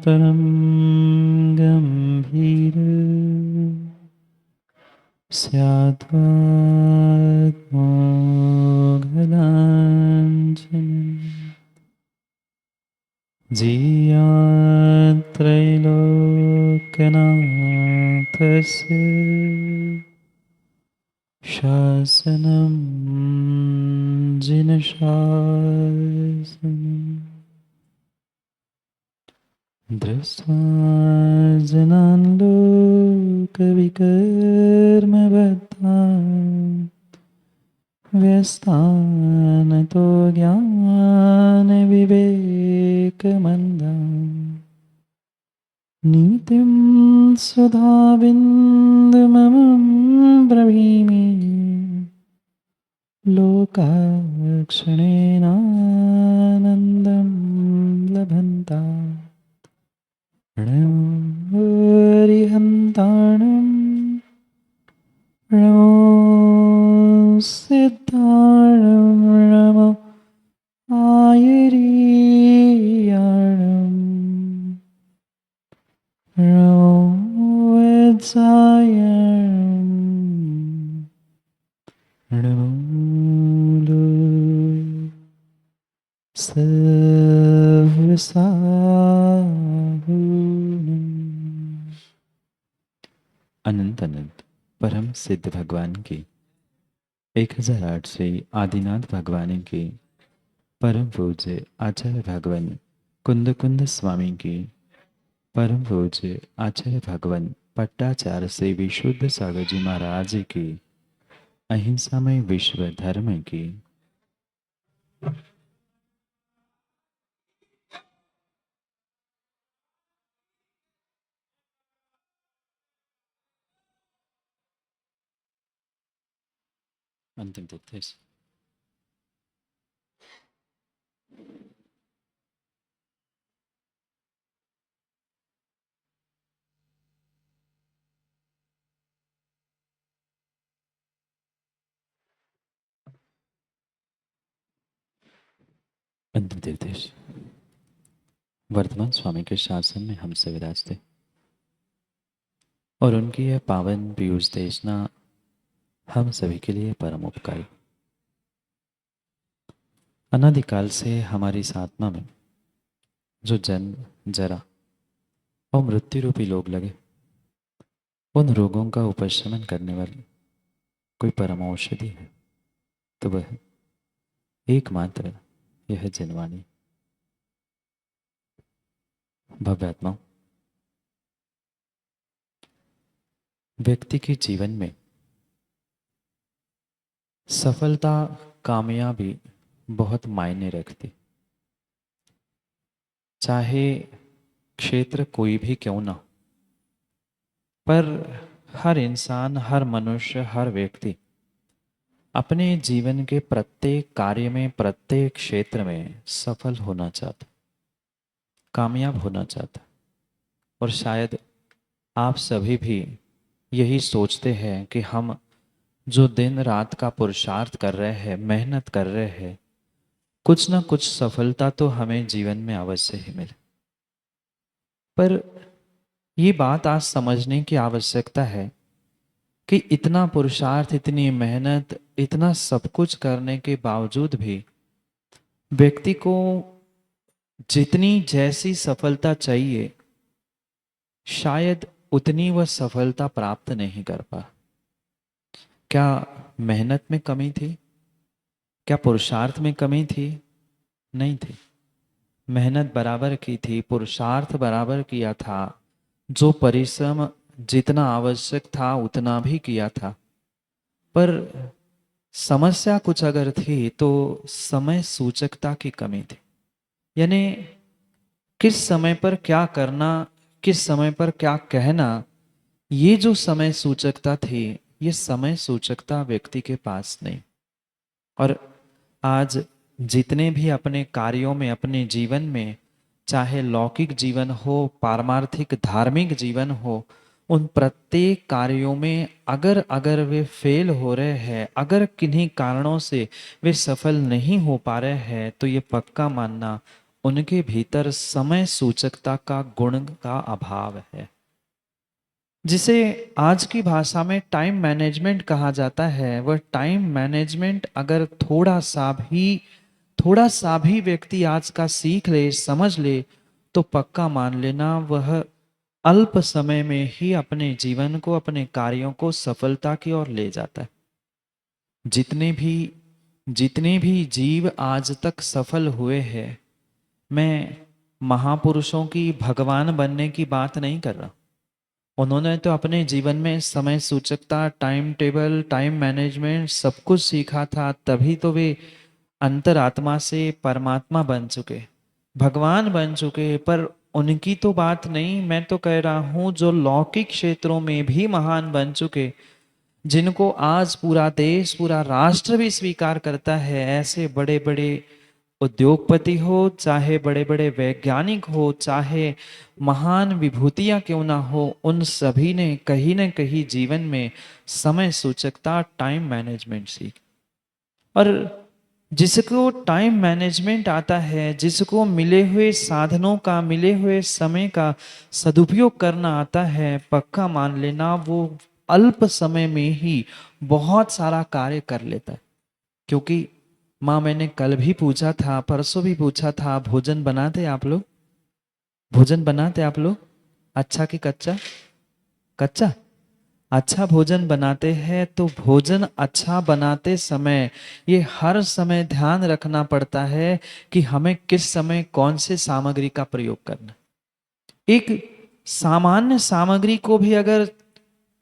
परम गंभीर स्यात्मात्मोघलाञ्छनं जीयात्रैलोक्यनाथस्य शासनं जिनशासनम् दृष्ट्वा जनान् लोकविकर्मबद्धान् व्यस्तानतो ज्ञानविवेकमन्दान् नीतिं सुधाबिन्दुममं ब्रवीमि लोकाक्षणेनानन्दं लभन्ता प्रणमोरिहन्ताणं प्रणमो सिद्धाणं प्रणमो आयुरीयाणं प्रणमो वत्सायणं प्रणमो सर्वसाहुणम्। अनंत अनंत परम सिद्ध भगवान की 1008 से आदिनाथ भगवान की परम पूज्य आचार्य भगवान कुंद कुंद स्वामी की परम पूज्य आचार्य भगवान पट्टाचार्य से विशुद्ध सागर जी महाराज की अहिंसामय विश्व धर्म की अंतिम तीर्थ अंतिम तीर्थ वर्तमान स्वामी के शासन में हम से विराजते और उनकी यह पावन पीयूष देशना हम सभी के लिए परम उपकारी। अनादिकाल से हमारी इस आत्मा में जो जन्म जरा और मृत्यु रूपी लोग लगे, उन रोगों का उपशमन करने वाली कोई परम औषधि है तो वह एकमात्र यह जनवाणी। भव्य आत्माओं, व्यक्ति के जीवन में सफलता कामयाबी बहुत मायने रखती, चाहे क्षेत्र कोई भी क्यों ना हो। पर हर इंसान, हर मनुष्य, हर व्यक्ति अपने जीवन के प्रत्येक कार्य में, प्रत्येक क्षेत्र में सफल होना चाहता, कामयाब होना चाहता। और शायद आप सभी भी यही सोचते हैं कि हम जो दिन रात का पुरुषार्थ कर रहे हैं, मेहनत कर रहे हैं, कुछ ना कुछ सफलता तो हमें जीवन में अवश्य ही मिले। पर ये बात आज समझने की आवश्यकता है कि इतना पुरुषार्थ, इतनी मेहनत, इतना सब कुछ करने के बावजूद भी व्यक्ति को जितनी जैसी सफलता चाहिए, शायद उतनी वह सफलता प्राप्त नहीं कर पा। क्या मेहनत में कमी थी? क्या पुरुषार्थ में कमी थी? नहीं थी। मेहनत बराबर की थी, पुरुषार्थ बराबर किया था, जो परिश्रम जितना आवश्यक था उतना भी किया था। पर समस्या कुछ अगर थी तो समय सूचकता की कमी थी। यानी किस समय पर क्या करना, किस समय पर क्या कहना, ये जो समय सूचकता थी, ये समय सूचकता व्यक्ति के पास नहीं। और आज जितने भी अपने कार्यों में, अपने जीवन में, चाहे लौकिक जीवन हो, पारमार्थिक धार्मिक जीवन हो, उन प्रत्येक कार्यों में अगर वे फेल हो रहे हैं, अगर किन्हीं कारणों से वे सफल नहीं हो पा रहे हैं, तो ये पक्का मानना उनके भीतर समय सूचकता का गुण का अभाव है, जिसे आज की भाषा में टाइम मैनेजमेंट कहा जाता है। वह टाइम मैनेजमेंट अगर थोड़ा सा भी व्यक्ति आज का सीख ले, समझ ले, तो पक्का मान लेना वह अल्प समय में ही अपने जीवन को, अपने कार्यों को सफलता की ओर ले जाता है। जितने भी जितने भी जीव आज तक सफल हुए हैं, मैं महापुरुषों की, भगवान बनने की बात नहीं कर रहा। उन्होंने तो अपने जीवन में समय सूचकता, टाइम टेबल, टाइम मैनेजमेंट सब कुछ सीखा था, तभी तो वे अंतरात्मा से परमात्मा बन चुके, भगवान बन चुके। पर उनकी तो बात नहीं, मैं तो कह रहा हूं जो लौकिक क्षेत्रों में भी महान बन चुके, जिनको आज पूरा देश, पूरा राष्ट्र भी स्वीकार करता है, ऐसे बड़े बड़े उद्योगपति हो, चाहे बड़े बड़े वैज्ञानिक हो, चाहे महान विभूतियां क्यों ना हो, उन सभी ने कहीं ना कहीं जीवन में समय सूचकता, टाइम मैनेजमेंट सीखी। और जिसको टाइम मैनेजमेंट आता है, जिसको मिले हुए साधनों का, मिले हुए समय का सदुपयोग करना आता है, पक्का मान लेना वो अल्प समय में ही बहुत सारा कार्य कर लेता है। क्योंकि माँ, मैंने कल भी पूछा था, परसों भी पूछा था, भोजन बनाते आप लोग? भोजन बनाते आप लोग? अच्छा कि कच्चा? कच्चा। अच्छा भोजन बनाते हैं तो भोजन अच्छा बनाते समय ये हर समय ध्यान रखना पड़ता है कि हमें किस समय कौन से सामग्री का प्रयोग करना। एक सामान्य सामग्री को भी अगर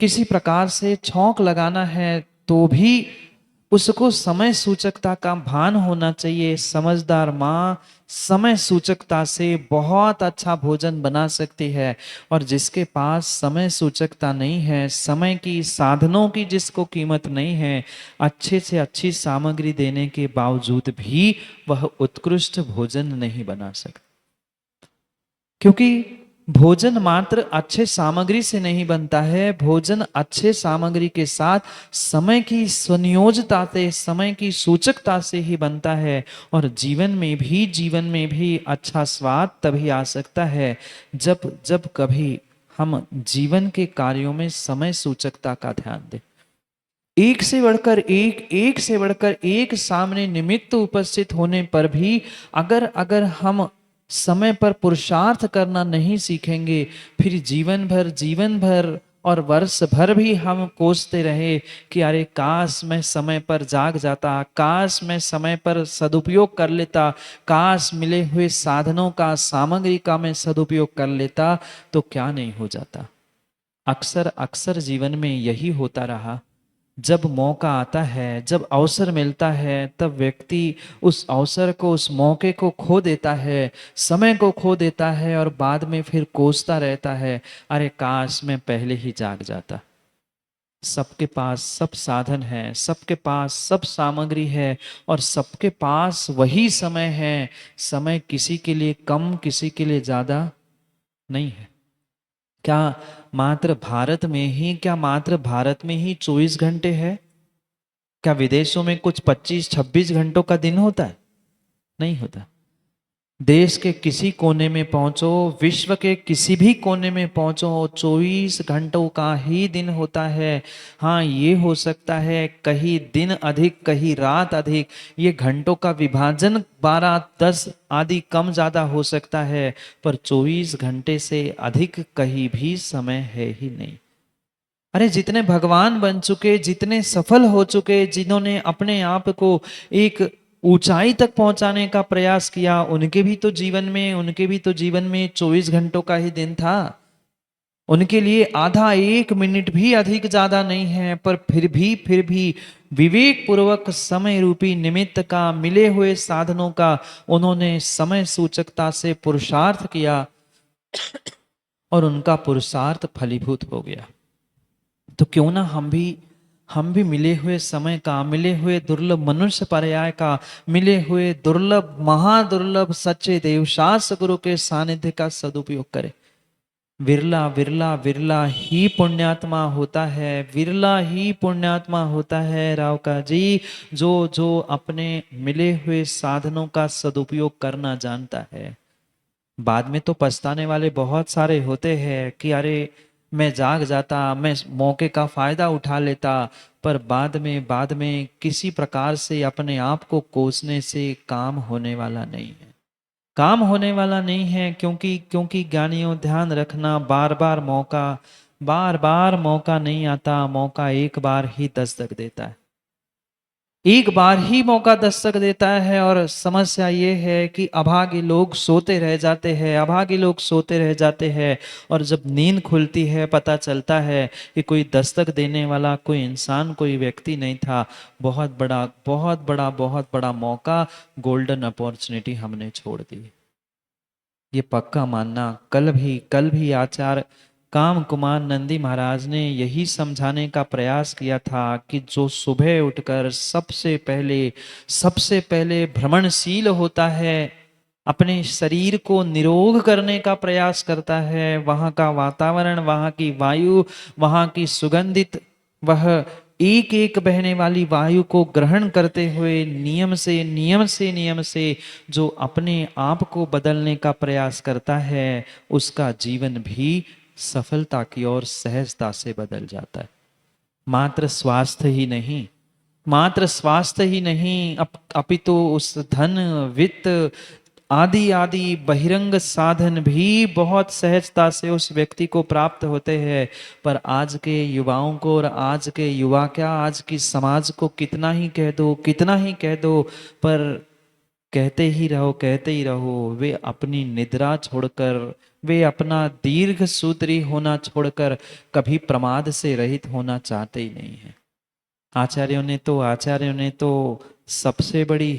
किसी प्रकार से छौंक लगाना है तो भी उसको समय सूचकता का भान होना चाहिए। समझदार माँ समय सूचकता से बहुत अच्छा भोजन बना सकती है, और जिसके पास समय सूचकता नहीं है, समय की, साधनों की जिसको कीमत नहीं है, अच्छे से अच्छी सामग्री देने के बावजूद भी वह उत्कृष्ट भोजन नहीं बना सकता। क्योंकि भोजन मात्र अच्छे सामग्री से नहीं बनता है, भोजन अच्छे सामग्री के साथ समय की स्वनियोजता से, समय की सूचकता से ही बनता है। और जीवन में भी अच्छा स्वाद तभी आ सकता है जब जब कभी हम जीवन के कार्यों में समय सूचकता का ध्यान दें। एक से बढ़कर एक से बढ़कर एक सामने निमित्त उपस्थित होने पर भी अगर अगर हम समय पर पुरुषार्थ करना नहीं सीखेंगे, फिर जीवन भर और वर्ष भर भी हम कोसते रहे कि अरे काश मैं समय पर जाग जाता, काश मैं समय पर सदुपयोग कर लेता, काश मिले हुए साधनों का, सामग्री का मैं सदुपयोग कर लेता, तो क्या नहीं हो जाता। अक्सर अक्सर जीवन में यही होता रहा। जब मौका आता है, जब अवसर मिलता है, तब व्यक्ति उस अवसर को, उस मौके को खो देता है, समय को खो देता है, और बाद में फिर कोसता रहता है, अरे काश मैं पहले ही जाग जाता। सबके पास सब साधन है, सबके पास सब सामग्री है, और सबके पास वही समय है। समय किसी के लिए कम, किसी के लिए ज्यादा नहीं है। क्या मात्र भारत में ही 24 घंटे है? क्या विदेशों में कुछ 25-26 घंटों का दिन होता है? नहीं होता। देश के किसी कोने में पहुंचो, विश्व के किसी भी कोने में पहुंचो, 24 घंटों का ही दिन होता है। हाँ, ये हो सकता है कहीं दिन अधिक, कहीं रात अधिक, ये घंटों का विभाजन 12-10 आदि कम ज्यादा हो सकता है, पर 24 घंटे से अधिक कहीं भी समय है ही नहीं। अरे जितने भगवान बन चुके, जितने सफल हो चुके, जिन्होंने अपने आप को एक ऊंचाई तक पहुंचाने का प्रयास किया, उनके भी तो जीवन में 24 घंटों का ही दिन था। उनके लिए आधा एक मिनट भी अधिक ज्यादा नहीं है, पर फिर भी विवेक पूर्वक समय रूपी निमित्त का, मिले हुए साधनों का उन्होंने समय सूचकता से पुरुषार्थ किया, और उनका पुरुषार्थ फलीभूत हो गया। तो क्यों ना हम भी मिले हुए समय का, मिले हुए दुर्लभ मनुष्य पर्याय का, मिले हुए दुर्लभ, महादुर्लभ सच्चे देवशास्त्र गुरु के सानिध्य का सदुपयोग करें। विरला विरला विरला ही पुण्यात्मा होता है, विरला ही पुण्यात्मा होता है राव का जी, जो जो अपने मिले हुए साधनों का सदुपयोग करना जानता है। बाद में तो पछताने वाले बहुत सारे होते हैं कि अरे मैं जाग जाता, मैं मौके का फायदा उठा लेता, पर बाद में किसी प्रकार से अपने आप को कोसने से काम होने वाला नहीं है। काम होने वाला नहीं है, क्योंकि क्योंकि ज्ञानियों ध्यान रखना, बार बार मौका नहीं आता, मौका एक बार ही दस्तक देता है, एक बार ही मौका दस्तक देता है। और समस्या ये है कि अभागे लोग सोते रह जाते हैं, अभागे लोग सोते रह जाते हैं, और जब नींद खुलती है पता चलता है कि कोई दस्तक देने वाला कोई इंसान, कोई व्यक्ति नहीं था। बहुत बड़ा बहुत बड़ा बहुत बड़ा मौका, गोल्डन अपॉर्चुनिटी हमने छोड़ दी। ये पक्का मानना। कल भी आचार्य काम कुमार नंदी महाराज ने यही समझाने का प्रयास किया था कि जो सुबह उठकर सबसे पहले भ्रमणशील होता है, अपने शरीर को निरोग करने का प्रयास करता है, वहाँ का वातावरण, वहाँ की वायु, वहाँ की सुगंधित, वह एक एक बहने वाली वायु को ग्रहण करते हुए नियम से जो अपने आप को बदलने का प्रयास करता है, उसका जीवन भी सफलता की ओर सहजता से बदल जाता है। मात्र स्वास्थ्य ही नहीं, मात्र स्वास्थ्य ही नहीं, अपितु उस धन, वित्त आदि आदि बहिरंग साधन भी बहुत सहजता से उस व्यक्ति को प्राप्त होते हैं। पर आज के युवाओं को, और आज के युवा क्या, आज की समाज को कितना ही कह दो, कितना ही कह दो, पर कहते ही रहो, वे अपनी निद्रा छोड़कर, वे अपना दीर्घ सूत्री होना छोड़कर कभी प्रमाद से रहित होना चाहते ही नहीं है। आचार्यों ने तो सबसे बड़ी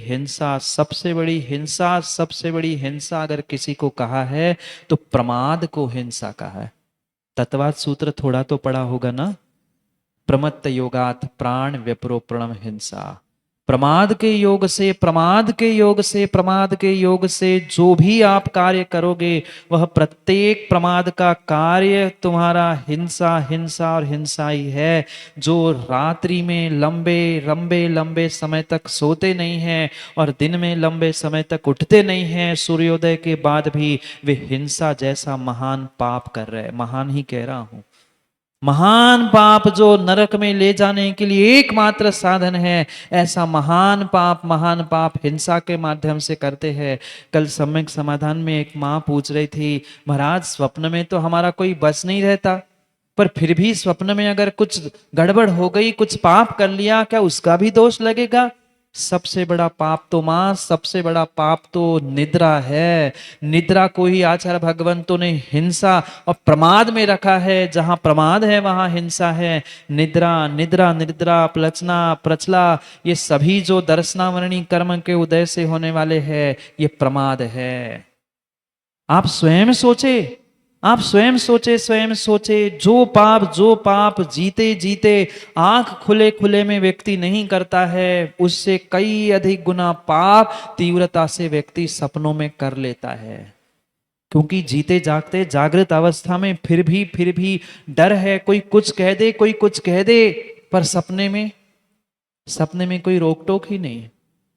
हिंसा अगर किसी को कहा है तो प्रमाद को हिंसा कहा है। तत्वाद सूत्र थोड़ा तो पढ़ा होगा ना। प्रमत्त योगात प्राण व्यपरो प्रणम हिंसा। प्रमाद के योग से, प्रमाद के योग से, प्रमाद के योग से जो भी आप कार्य करोगे, वह प्रत्येक प्रमाद का कार्य तुम्हारा हिंसा हिंसा और हिंसा ही है। जो रात्रि में लंबे लंबे लंबे समय तक सोते नहीं हैं और दिन में लंबे समय तक उठते नहीं हैं, सूर्योदय के बाद भी, वे हिंसा जैसा महान पाप कर रहे हैं। महान ही कह रहा हूं, महान पाप जो नरक में ले जाने के लिए एकमात्र साधन है, ऐसा महान पाप हिंसा के माध्यम से करते हैं। कल सम्यक समाधान में एक माँ पूछ रही थी, महाराज स्वप्न में तो हमारा कोई बस नहीं रहता, पर फिर भी स्वप्न में अगर कुछ गड़बड़ हो गई, कुछ पाप कर लिया, क्या उसका भी दोष लगेगा? सबसे बड़ा पाप तो मां, सबसे बड़ा पाप तो निद्रा है। निद्रा को ही आचार्य भगवंतों ने हिंसा और प्रमाद में रखा है। जहां प्रमाद है वहां हिंसा है। निद्रा निद्रा निद्रा प्लचना प्रचला, ये सभी जो दर्शनावरणी कर्म के उदय से होने वाले हैं, ये प्रमाद है। आप स्वयं सोचे, आप स्वयं सोचे, जो पाप जीते जीते आंख खुले खुले में व्यक्ति नहीं करता है, उससे कई अधिक गुना पाप तीव्रता से व्यक्ति सपनों में कर लेता है। क्योंकि जीते जागते जागृत अवस्था में फिर भी डर है, कोई कुछ कह दे, कोई कुछ कह दे, पर सपने में कोई रोक टोक ही नहीं,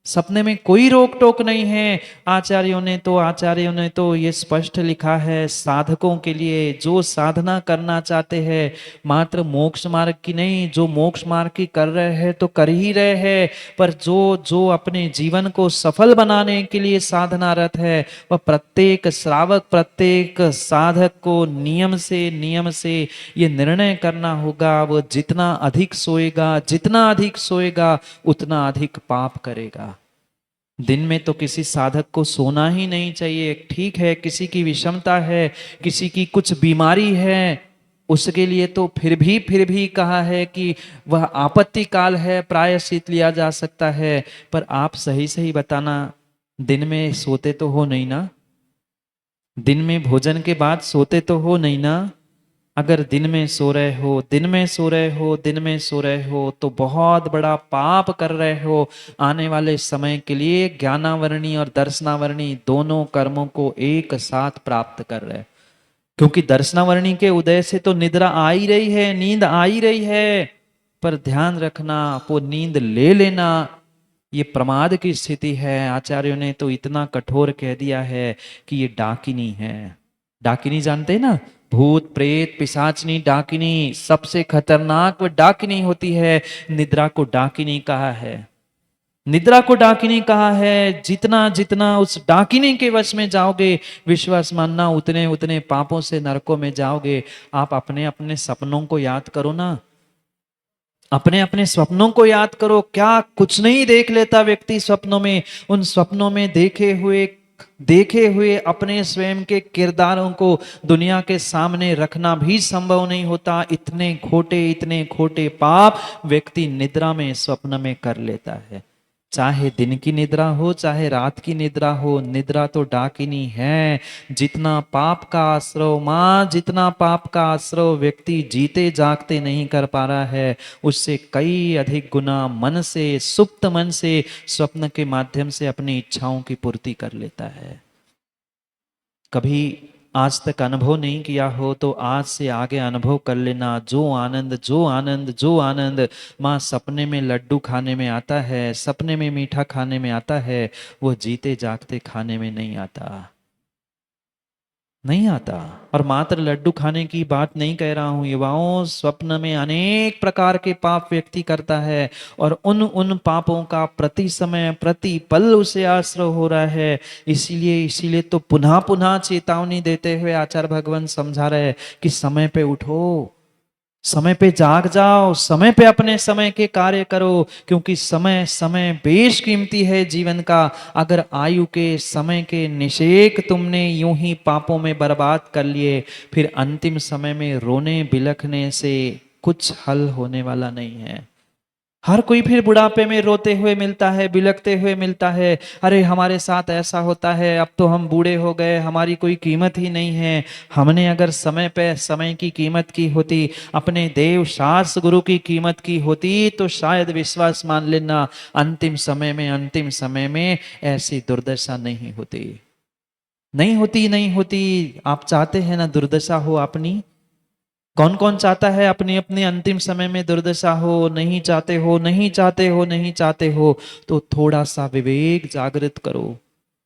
सपने में कोई रोक टोक नहीं है। आचार्यों ने तो ये स्पष्ट लिखा है, साधकों के लिए, जो साधना करना चाहते हैं, मात्र मोक्ष मार्ग की नहीं, जो मोक्ष मार्ग की कर रहे हैं तो कर ही रहे हैं, पर जो जो अपने जीवन को सफल बनाने के लिए साधनारत है, वह प्रत्येक श्रावक, प्रत्येक साधक को नियम से ये निर्णय करना होगा, वो जितना अधिक सोएगा उतना अधिक पाप करेगा। दिन में तो किसी साधक को सोना ही नहीं चाहिए। ठीक है, किसी की विषमता है, किसी की कुछ बीमारी है, उसके लिए तो फिर भी कहा है कि वह आपत्ति काल है, प्रायश्चित लिया जा सकता है। पर आप सही सही बताना, दिन में सोते तो हो नहीं ना? दिन में भोजन के बाद सोते तो हो नहीं ना? अगर दिन में सो रहे हो तो बहुत बड़ा पाप कर रहे हो। आने वाले समय के लिए ज्ञानावरणी और दर्शनावरणी दोनों कर्मों को एक साथ प्राप्त कर रहे हो। क्योंकि दर्शनावरणी के उदय से तो निद्रा आ ही रही है, नींद आ ही रही है, पर ध्यान रखना वो नींद ले लेना ये प्रमाद की स्थिति है। आचार्यों ने तो इतना कठोर कह दिया है कि ये डाकिनी है। डाकिनी जानते हैं ना, भूत प्रेत पिशाचनी डाकिनी, सबसे खतरनाक वो डाकिनी होती है। निद्रा को डाकिनी कहा है, निद्रा को डाकिनी कहा है। जितना जितना उस डाकिनी के वश में जाओगे, विश्वास मानना उतने उतने पापों से नरकों में जाओगे। आप अपने अपने सपनों को याद करो ना, अपने अपने स्वप्नों को याद करो। क्या कुछ नहीं देख लेता व्यक्ति स्वप्नों में। उन स्वप्नों में देखे हुए अपने स्वयं के किरदारों को दुनिया के सामने रखना भी संभव नहीं होता। इतने खोटे पाप व्यक्ति निद्रा में स्वप्न में कर लेता है। चाहे दिन की निद्रा हो चाहे रात की निद्रा हो, निद्रा तो डाकिनी है। जितना पाप का आश्रव मां, जितना पाप का आश्रव व्यक्ति जीते जागते नहीं कर पा रहा है, उससे कई अधिक गुना मन से, सुप्त मन से, स्वप्न के माध्यम से अपनी इच्छाओं की पूर्ति कर लेता है। कभी आज तक अनुभव नहीं किया हो तो आज से आगे अनुभव कर लेना। जो आनंद जो आनंद जो आनंद माँ सपने में लड्डू खाने में आता है, सपने में मीठा खाने में आता है, वो जीते जागते खाने में नहीं आता, नहीं आता। और मात्र लड्डू खाने की बात नहीं कह रहा हूं युवाओं, स्वप्न में अनेक प्रकार के पाप व्यक्ति करता है और उन पापों का प्रति समय प्रति पल उसे आश्रय हो रहा है। इसीलिए तो पुनः पुनः चेतावनी देते हुए आचार्य भगवान समझा रहे हैं कि समय पे उठो, समय पे जाग जाओ, समय पे अपने समय के कार्य करो, क्योंकि समय समय बेशकीमती है जीवन का। अगर आयु के समय के निषेक तुमने यूं ही पापों में बर्बाद कर लिए, फिर अंतिम समय में रोने बिलखने से कुछ हल होने वाला नहीं है। हर कोई फिर बुढ़ापे में रोते हुए मिलता है, बिलखते हुए मिलता है। अरे हमारे साथ ऐसा होता है, अब तो हम बूढ़े हो गए, हमारी कोई कीमत ही नहीं है। हमने अगर समय पे समय की कीमत की होती, अपने देव शास्त्र गुरु की कीमत की होती, तो शायद विश्वास मान लेना अंतिम समय में ऐसी दुर्दशा नहीं होती, नहीं होती, नहीं होती। आप चाहते हैं ना दुर्दशा हो अपनी? कौन कौन चाहता है अपने अपने अंतिम समय में दुर्दशा हो? नहीं चाहते हो, नहीं चाहते हो, नहीं चाहते हो। तो थोड़ा सा विवेक जागृत करो,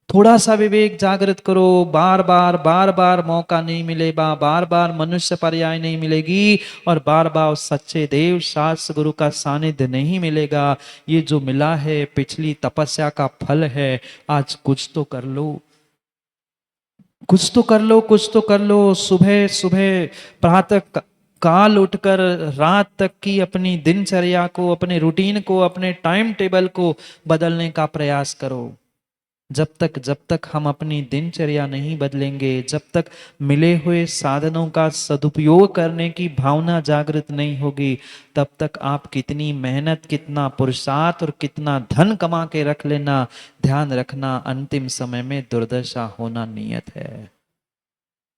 थोड़ा सा विवेक जागृत करो। बार बार मौका नहीं मिलेगा, बार बार मनुष्य पर्याय नहीं मिलेगी, और बार बार सच्चे देव शास्त्र गुरु का सानिध्य नहीं मिलेगा। ये जो मिला है पिछली तपस्या का फल है। आज कुछ तो कर लो, कुछ तो कर लो, कुछ तो कर लो। सुबह सुबह प्रातः काल उठकर रात तक की अपनी दिनचर्या को, अपने रूटीन को, अपने टाइम टेबल को बदलने का प्रयास करो। जब तक हम अपनी दिनचर्या नहीं बदलेंगे, जब तक मिले हुए साधनों का सदुपयोग करने की भावना जागृत नहीं होगी, तब तक आप कितनी मेहनत, कितना पुरुषार्थ और कितना धन कमा के रख लेना, ध्यान रखना अंतिम समय में दुर्दशा होना नियत है।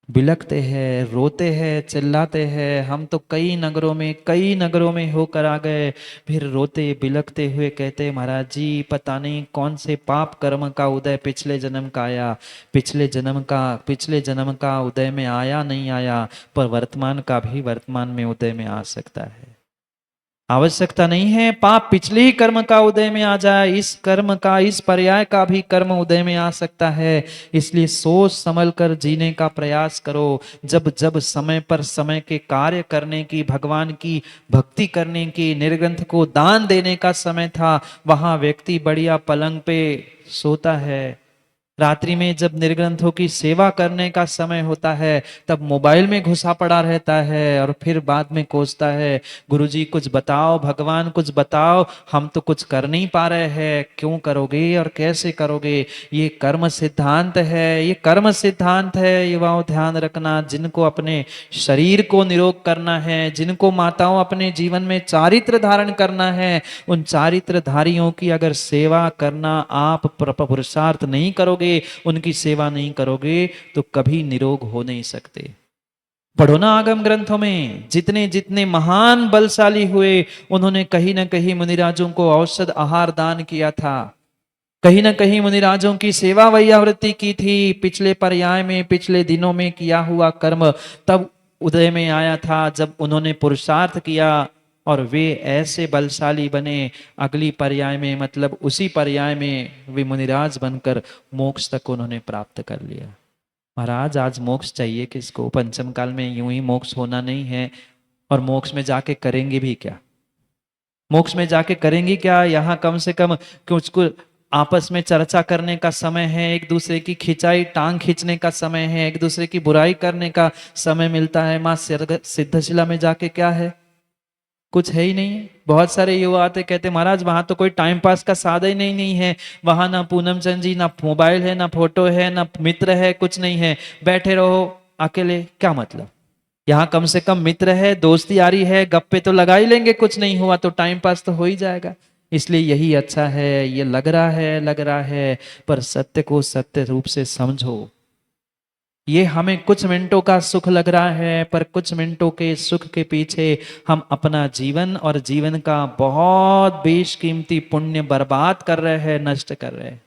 बिलखते हैं, रोते हैं, चिल्लाते हैं। हम तो कई नगरों में होकर आ गए, फिर रोते बिलखते हुए कहते महाराज जी पता नहीं कौन से पाप कर्म का उदय पिछले जन्म का आया, पिछले जन्म का उदय में आया नहीं आया, पर वर्तमान का भी वर्तमान में उदय में आ सकता है। आवश्यकता नहीं है पाप पिछले ही कर्म का उदय में आ जाए, इस कर्म का, इस पर्याय का भी कर्म उदय में आ सकता है। इसलिए सोच संभल कर जीने का प्रयास करो। जब जब समय पर समय के कार्य करने की, भगवान की भक्ति करने की, निर्ग्रंथ को दान देने का समय था, वहां व्यक्ति बढ़िया पलंग पे सोता है। रात्रि में जब निर्ग्रंथों की सेवा करने का समय होता है, तब मोबाइल में घुसा पड़ा रहता है और फिर बाद में कोसता है गुरुजी कुछ बताओ, भगवान कुछ बताओ, हम तो कुछ कर नहीं पा रहे हैं, क्यों करोगे और कैसे करोगे? ये कर्म सिद्धांत है, ये कर्म सिद्धांत है। युवाओं ध्यान रखना, जिनको अपने शरीर को निरोग करना है, जिनको माताओं अपने जीवन में चारित्र धारण करना है, उन चारित्रधारियों की अगर सेवा करना आप पुरुषार्थ नहीं करोगे, उनकी सेवा नहीं करोगे, तो कभी निरोग हो नहीं सकते। पढ़ो ना आगम ग्रंथों में, जितने जितने महान बलशाली हुए, उन्होंने कहीं ना कहीं मुनिराजों को औषध आहार दान किया था। कहीं ना कहीं मुनिराजों की सेवा वैयावृत्ति की थी, पिछले पर्याय में, पिछले दिनों में किया हुआ कर्म तब उदय में आया था जब उन्होंने पुरुषार्थ किया और वे ऐसे बलशाली बने, अगली पर्याय में मतलब उसी पर्याय में वे मुनिराज बनकर मोक्ष तक उन्होंने प्राप्त कर लिया। महाराज आज मोक्ष चाहिए किसको? पंचम काल में यूं ही मोक्ष होना नहीं है। और मोक्ष में जाके करेंगे भी क्या? मोक्ष में जाके करेंगे क्या? यहाँ कम से कम कुछ आपस में चर्चा करने का समय है, एक दूसरे की खिंचाई टांग खींचने का समय है, एक दूसरे की बुराई करने का समय मिलता है। माँ सिद्धशिला में जाके क्या है? कुछ है ही नहीं। बहुत सारे युवा आते कहते महाराज वहां तो कोई टाइम पास का साधन ही नहीं है, वहां ना पूनम चंद जी, ना मोबाइल है, ना फोटो है, ना मित्र है, कुछ नहीं है, बैठे रहो अकेले। क्या मतलब? यहाँ कम से कम मित्र है, दोस्ती यारी है, गप्पे तो लगा ही लेंगे, कुछ नहीं हुआ तो टाइम पास तो हो ही जाएगा। इसलिए यही अच्छा है। ये लग रहा है, पर सत्य को सत्य रूप से समझो। ये हमें कुछ मिनटों का सुख लग रहा है, पर कुछ मिनटों के सुख के पीछे हम अपना जीवन और जीवन का बहुत बेशकीमती पुण्य बर्बाद कर रहे हैं, नष्ट कर रहे हैं,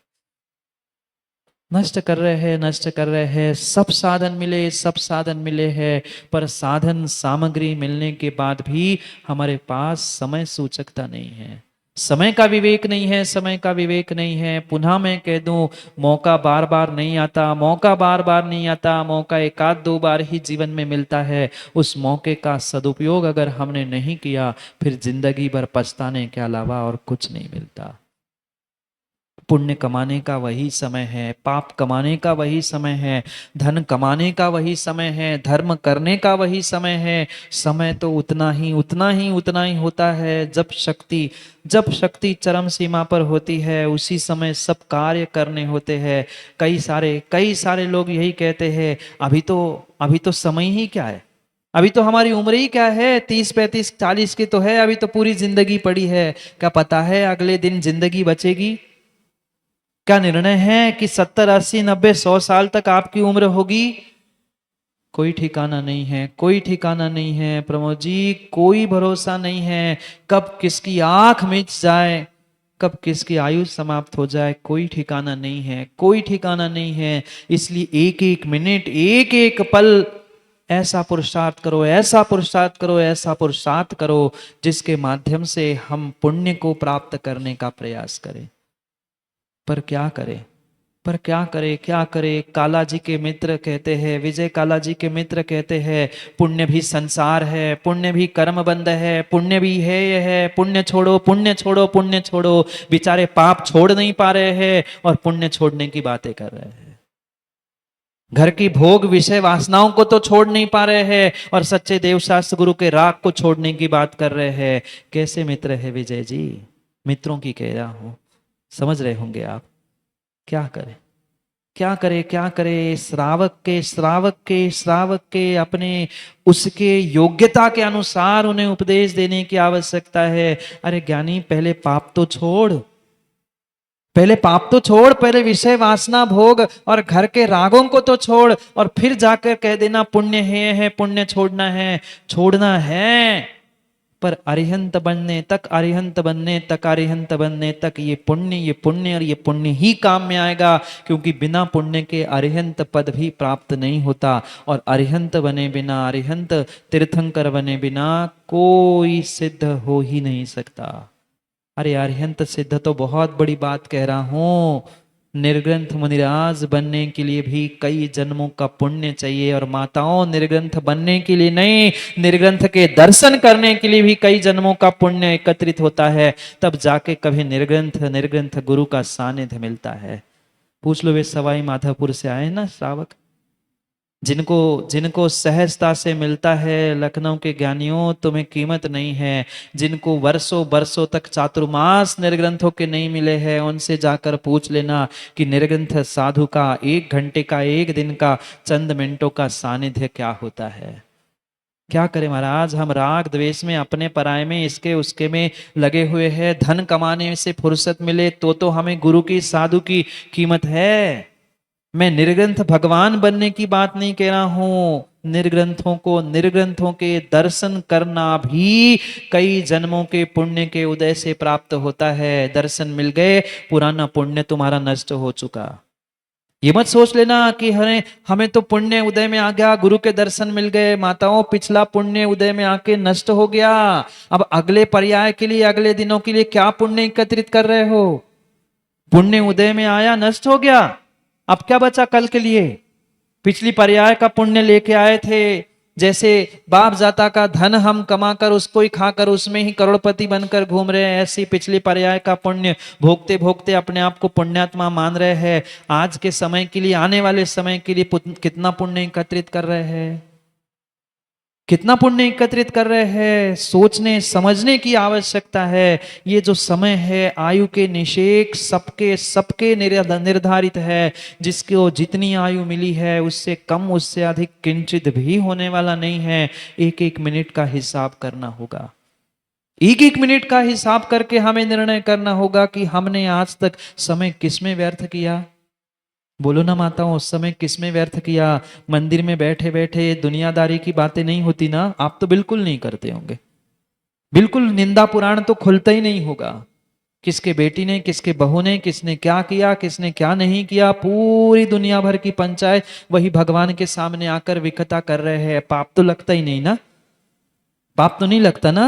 नष्ट कर रहे हैं, नष्ट कर रहे हैं। सब साधन मिले, सब साधन मिले हैं, पर साधन सामग्री मिलने के बाद भी हमारे पास समय सूचकता नहीं है, समय का विवेक नहीं है, समय का विवेक नहीं है। पुनः मैं कह दूं, मौका बार बार नहीं आता, मौका बार बार नहीं आता, मौका एक आध दो बार ही जीवन में मिलता है। उस मौके का सदुपयोग अगर हमने नहीं किया, फिर जिंदगी भर पछताने के अलावा और कुछ नहीं मिलता। पुण्य कमाने का वही समय है, पाप कमाने का वही समय है, धन कमाने का वही समय है, धर्म करने का वही समय है। समय तो उतना ही उतना ही उतना ही होता है जब शक्ति चरम सीमा पर होती है, उसी समय सब कार्य करने होते हैं। कई सारे लोग यही कहते हैं अभी तो समय ही क्या है, अभी तो हमारी उम्र ही क्या है, 30 35 40 की तो है, अभी तो पूरी जिंदगी पड़ी है। क्या पता है अगले दिन जिंदगी बचेगी? क्या निर्णय है कि 70 80 90 100 साल तक आपकी उम्र होगी? कोई ठिकाना नहीं है, कोई ठिकाना नहीं है प्रमोद जी, कोई भरोसा नहीं है। कब किसकी आंख मिच जाए, कब किसकी आयु समाप्त हो जाए, कोई ठिकाना नहीं है, कोई ठिकाना नहीं है। इसलिए एक एक मिनट, एक एक पल ऐसा पुरुषार्थ करो, ऐसा पुरुषार्थ करो, ऐसा पुरुषार्थ करो जिसके माध्यम से हम पुण्य को प्राप्त करने का प्रयास करें। पर क्या करें, पर क्या करे, क्या करे? काला जी के मित्र कहते हैं, विजय काला जी के मित्र कहते हैं, पुण्य भी संसार है, पुण्य भी कर्म बंध है, पुण्य भी है ये है, पुण्य छोड़ो, पुण्य छोड़ो, पुण्य छोड़ो। बेचारे पाप छोड़ नहीं पा रहे हैं और पुण्य छोड़ने की बातें कर रहे हैं। घर की भोग विषय वासनाओं को तो छोड़ नहीं पा रहे हैं और सच्चे देवशास्त्र गुरु के राग को छोड़ने की बात कर रहे हैं। कैसे मित्र है विजय जी? मित्रों की कह रहा हूं, समझ रहे होंगे आप। क्या करें, क्या करे, क्या करे? श्रावक के अपने उसके योग्यता के अनुसार उन्हें उपदेश देने की आवश्यकता है। अरे ज्ञानी, पहले पाप तो छोड़, पहले पाप तो छोड़, पहले विषय वासना भोग और घर के रागों को तो छोड़, और फिर जाकर कह देना पुण्य है, पुण्य छोड़ना है, छोड़ना है। पर अरिहंत बनने तक, अरिहंत बनने तक, अरिहंत बनने तक ये पुण्य और ये पुण्य ही काम में आएगा, क्योंकि बिना पुण्य के अरिहंत पद भी प्राप्त नहीं होता। और अरिहंत बने बिना, अरिहंत तीर्थंकर बने बिना कोई सिद्ध हो ही नहीं सकता। अरे अरिहंत सिद्ध तो बहुत बड़ी बात कह रहा हूं। निर्ग्रंथ मुनिराज बनने के लिए भी कई जन्मों का पुण्य चाहिए। और माताओं, निर्ग्रंथ बनने के लिए नहीं, निर्ग्रंथ के दर्शन करने के लिए भी कई जन्मों का पुण्य एकत्रित होता है। तब जाके कभी निर्ग्रंथ गुरु का सानिध्य मिलता है। पूछ लो, वे सवाई माधोपुर से आए ना श्रावक, जिनको सहजता से मिलता है, लखनऊ के ज्ञानियों तुम्हें कीमत नहीं है। जिनको वर्षों वर्षों तक चातुर्मास निर्ग्रंथों के नहीं मिले हैं, उनसे जाकर पूछ लेना कि निर्ग्रंथ साधु का 1 घंटे का, 1 दिन का, चंद मिनटों का सानिध्य क्या होता है। क्या करें महाराज, हम राग द्वेष में, अपने पराये में, इसके उसके में लगे हुए हैं। धन कमाने से फुर्सत मिले तो हमें गुरु की, साधु की कीमत है। मैं निर्ग्रंथ भगवान बनने की बात नहीं कह रहा हूं, निर्ग्रंथों के दर्शन करना भी कई जन्मों के पुण्य के उदय से प्राप्त होता है। दर्शन मिल गए, पुराना पुण्य तुम्हारा नष्ट हो चुका। ये मत सोच लेना कि हमें हमें तो पुण्य उदय में आ गया, गुरु के दर्शन मिल गए, माताओं पिछला पुण्य उदय में आके नष्ट हो गया। अब अगले पर्याय के लिए, अगले दिनों के लिए क्या पुण्य एकत्रित कर रहे हो? पुण्य उदय में आया, नष्ट हो गया, अब क्या बचा कल के लिए? पिछली पर्याय का पुण्य लेके आए थे, जैसे बाप जाता का धन हम कमा कर उसको ही खाकर उसमें ही करोड़पति बनकर घूम रहे हैं, ऐसी पिछली पर्याय का पुण्य भोगते भोगते अपने आप को पुण्यात्मा मान रहे हैं। आज के समय के लिए, आने वाले समय के लिए कितना पुण्य एकत्रित कर रहे हैं? कितना पुण्य एकत्रित कर रहे हैं? सोचने समझने की आवश्यकता है। ये जो समय है आयु के निषेक सबके सबके निर्धारित है। जिसको जितनी आयु मिली है उससे कम, उससे अधिक किंचित भी होने वाला नहीं है। एक एक मिनट का हिसाब करना होगा। एक एक मिनट का हिसाब करके हमें निर्णय करना होगा कि हमने आज तक समय किसमें व्यर्थ किया। बोलो ना माताओं, उस समय किसमें व्यर्थ किया? मंदिर में बैठे बैठे दुनियादारी की बातें नहीं होती ना? आप तो बिल्कुल नहीं करते होंगे, बिल्कुल निंदा पुराण तो खुलता ही नहीं होगा। किसके बेटी ने, किसके बहू ने, किसने क्या किया, किसने क्या नहीं किया, पूरी दुनिया भर की पंचायत वही भगवान के सामने आकर विकथा कर रहे हैं। पाप तो लगता ही नहीं ना? पाप तो नहीं लगता ना?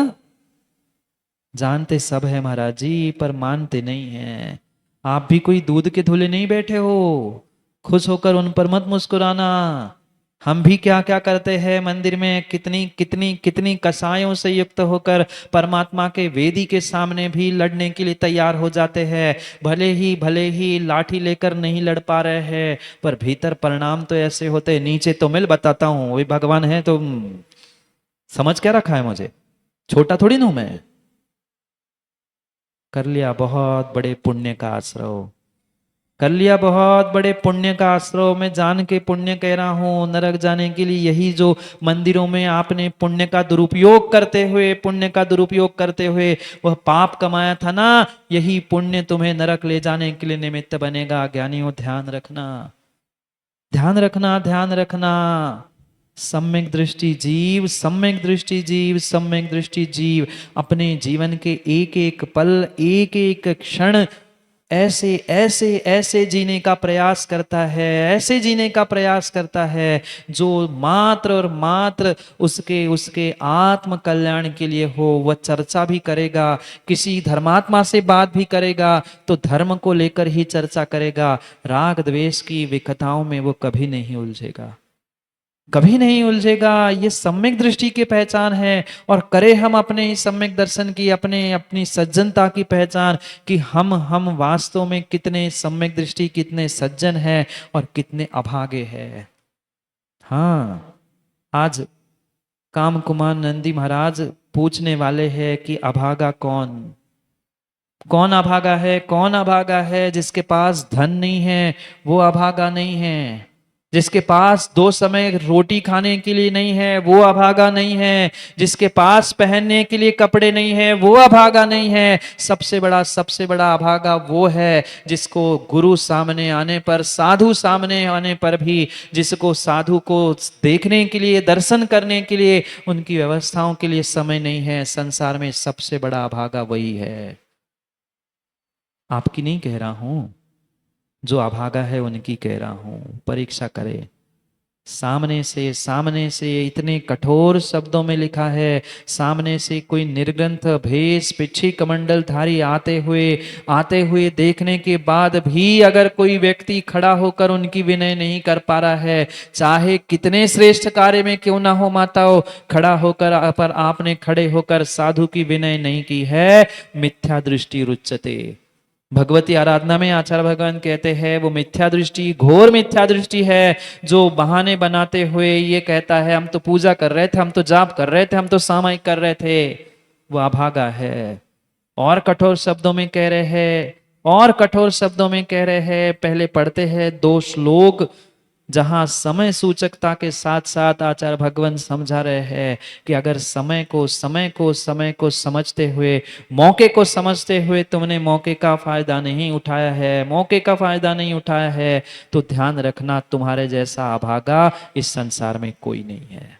जानते सब है महाराज जी, पर मानते नहीं हैं। आप भी कोई दूध के धुले नहीं बैठे हो, खुश होकर उन पर मत मुस्कुराना। हम भी क्या क्या करते हैं मंदिर में, कितनी कितनी कितनी कसायों से युक्त होकर परमात्मा के वेदी के सामने भी लड़ने के लिए तैयार हो जाते हैं। भले ही लाठी लेकर नहीं लड़ पा रहे हैं, पर भीतर परिणाम तो ऐसे होते हैं। नीचे तो मैं बताता हूं, वही भगवान है तो समझ क्या रखा है मुझे? छोटा थोड़ी ना हूं मैं। कर लिया बहुत बड़े पुण्य का आश्रय, कर लिया बहुत बड़े पुण्य का आश्रय। मैं जान के पुण्य कह रहा हूं, नरक जाने के लिए यही जो मंदिरों में आपने पुण्य का दुरुपयोग करते हुए, पुण्य का दुरुपयोग करते हुए वह पाप कमाया था ना, यही पुण्य तुम्हें नरक ले जाने के लिए निमित्त बनेगा। ज्ञानियों ध्यान रखना, ध्यान रखना, ध्यान रखना। सम्यक दृष्टि जीव, सम्यक दृष्टि जीव, सम्यक दृष्टि जीव अपने जीवन के एक एक पल, एक एक क्षण ऐसे ऐसे ऐसे जीने का प्रयास करता है, ऐसे जीने का प्रयास करता है जो मात्र और मात्र उसके उसके आत्म कल्याण के लिए हो। वह चर्चा भी करेगा, किसी धर्मात्मा से बात भी करेगा तो धर्म को लेकर ही चर्चा करेगा। राग द्वेष की विकथाओं में वो कभी नहीं उलझेगा, कभी नहीं उलझेगा। ये सम्यक दृष्टि की पहचान है। और करे हम अपने ही सम्यक दर्शन की, अपने अपनी सज्जनता की पहचान कि हम वास्तव में कितने सम्यक दृष्टि, कितने सज्जन हैं और कितने अभागे हैं। हाँ, आज काम कुमार नंदी महाराज पूछने वाले हैं कि अभागा कौन? कौन अभागा है? कौन अभागा है? जिसके पास धन नहीं है वो अभागा नहीं है, जिसके पास 2 समय रोटी खाने के लिए नहीं है वो अभागा नहीं है, जिसके पास पहनने के लिए कपड़े नहीं है वो अभागा नहीं है। सबसे बड़ा अभागा वो है जिसको गुरु सामने आने पर, साधु सामने आने पर भी, जिसको साधु को देखने के लिए, दर्शन करने के लिए, उनकी व्यवस्थाओं के लिए समय नहीं है। संसार में सबसे बड़ा अभागा वही है। आपकी नहीं कह रहा हूं, जो अभागा है उनकी कह रहा हूं। परीक्षा करे, सामने से इतने कठोर शब्दों में लिखा है, सामने से कोई निर्ग्रंथ भेष पिछी कमंडल धारी आते हुए देखने के बाद भी अगर कोई व्यक्ति खड़ा होकर उनकी विनय नहीं कर पा रहा है, चाहे कितने श्रेष्ठ कार्य में क्यों ना हो माताओं, खड़ा होकर पर आपने खड़े होकर साधु की विनय नहीं की है, मिथ्या दृष्टि रुच्यते। भगवती आराधना में आचार्य भगवान कहते हैं वो मिथ्या दृष्टि, घोर मिथ्या दृष्टि है। जो बहाने बनाते हुए ये कहता है हम तो पूजा कर रहे थे, हम तो जाप कर रहे थे, हम तो सामायिक कर रहे थे, वो अभागा है। और कठोर शब्दों में कह रहे हैं, और कठोर शब्दों में कह रहे हैं। पहले पढ़ते हैं 2 श्लोक, जहां समय सूचकता के साथ साथ आचार्य भगवान समझा रहे हैं कि अगर समय को समझते हुए, मौके को समझते हुए तुमने मौके का फायदा नहीं उठाया है, मौके का फायदा नहीं उठाया है, तो ध्यान रखना तुम्हारे जैसा अभागा इस संसार में कोई नहीं है।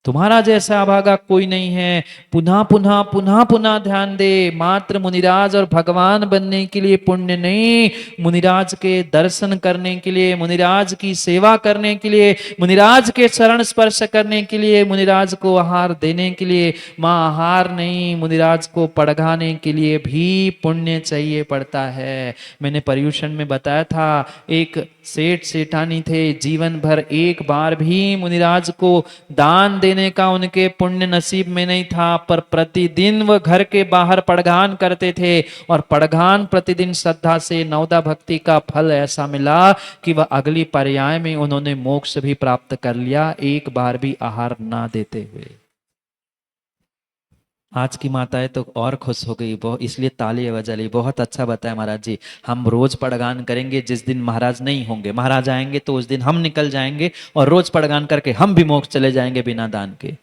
तुम्हारा जैसा अभागा कोई नहीं है। पुनः पुनः पुनः पुनः ध्यान दे, मात्र मुनिराज और भगवान बनने के लिए पुण्य नहीं, मुनिराज के दर्शन करने के लिए, मुनिराज की सेवा करने के लिए, मुनिराज के चरण स्पर्श करने के लिए, मुनिराज को आहार देने के लिए, मां आहार नहीं, मुनिराज को पड़घाने के लिए भी पुण्य चाहिए पड़ता है। मैंने पर्यूषण में बताया था, एक सेठ सेठानी थे, जीवन भर एक बार भी मुनिराज को दान देने का उनके पुण्य नसीब में नहीं था, पर प्रतिदिन वह घर के बाहर पड़घान करते थे, और पड़घान प्रतिदिन श्रद्धा से नवदा भक्ति का फल ऐसा मिला कि वह अगली पर्याय में उन्होंने मोक्ष भी प्राप्त कर लिया, एक बार भी आहार ना देते हुए। आज की माताएं तो और खुश हो गई, बहुत, इसलिए ताली बजा ली। बहुत अच्छा बताया महाराज जी, हम रोज पड़गान करेंगे। जिस दिन महाराज नहीं होंगे, महाराज आएंगे तो उस दिन हम निकल जाएंगे और रोज पड़गान करके हम भी मोक्ष चले जाएंगे बिना दान के।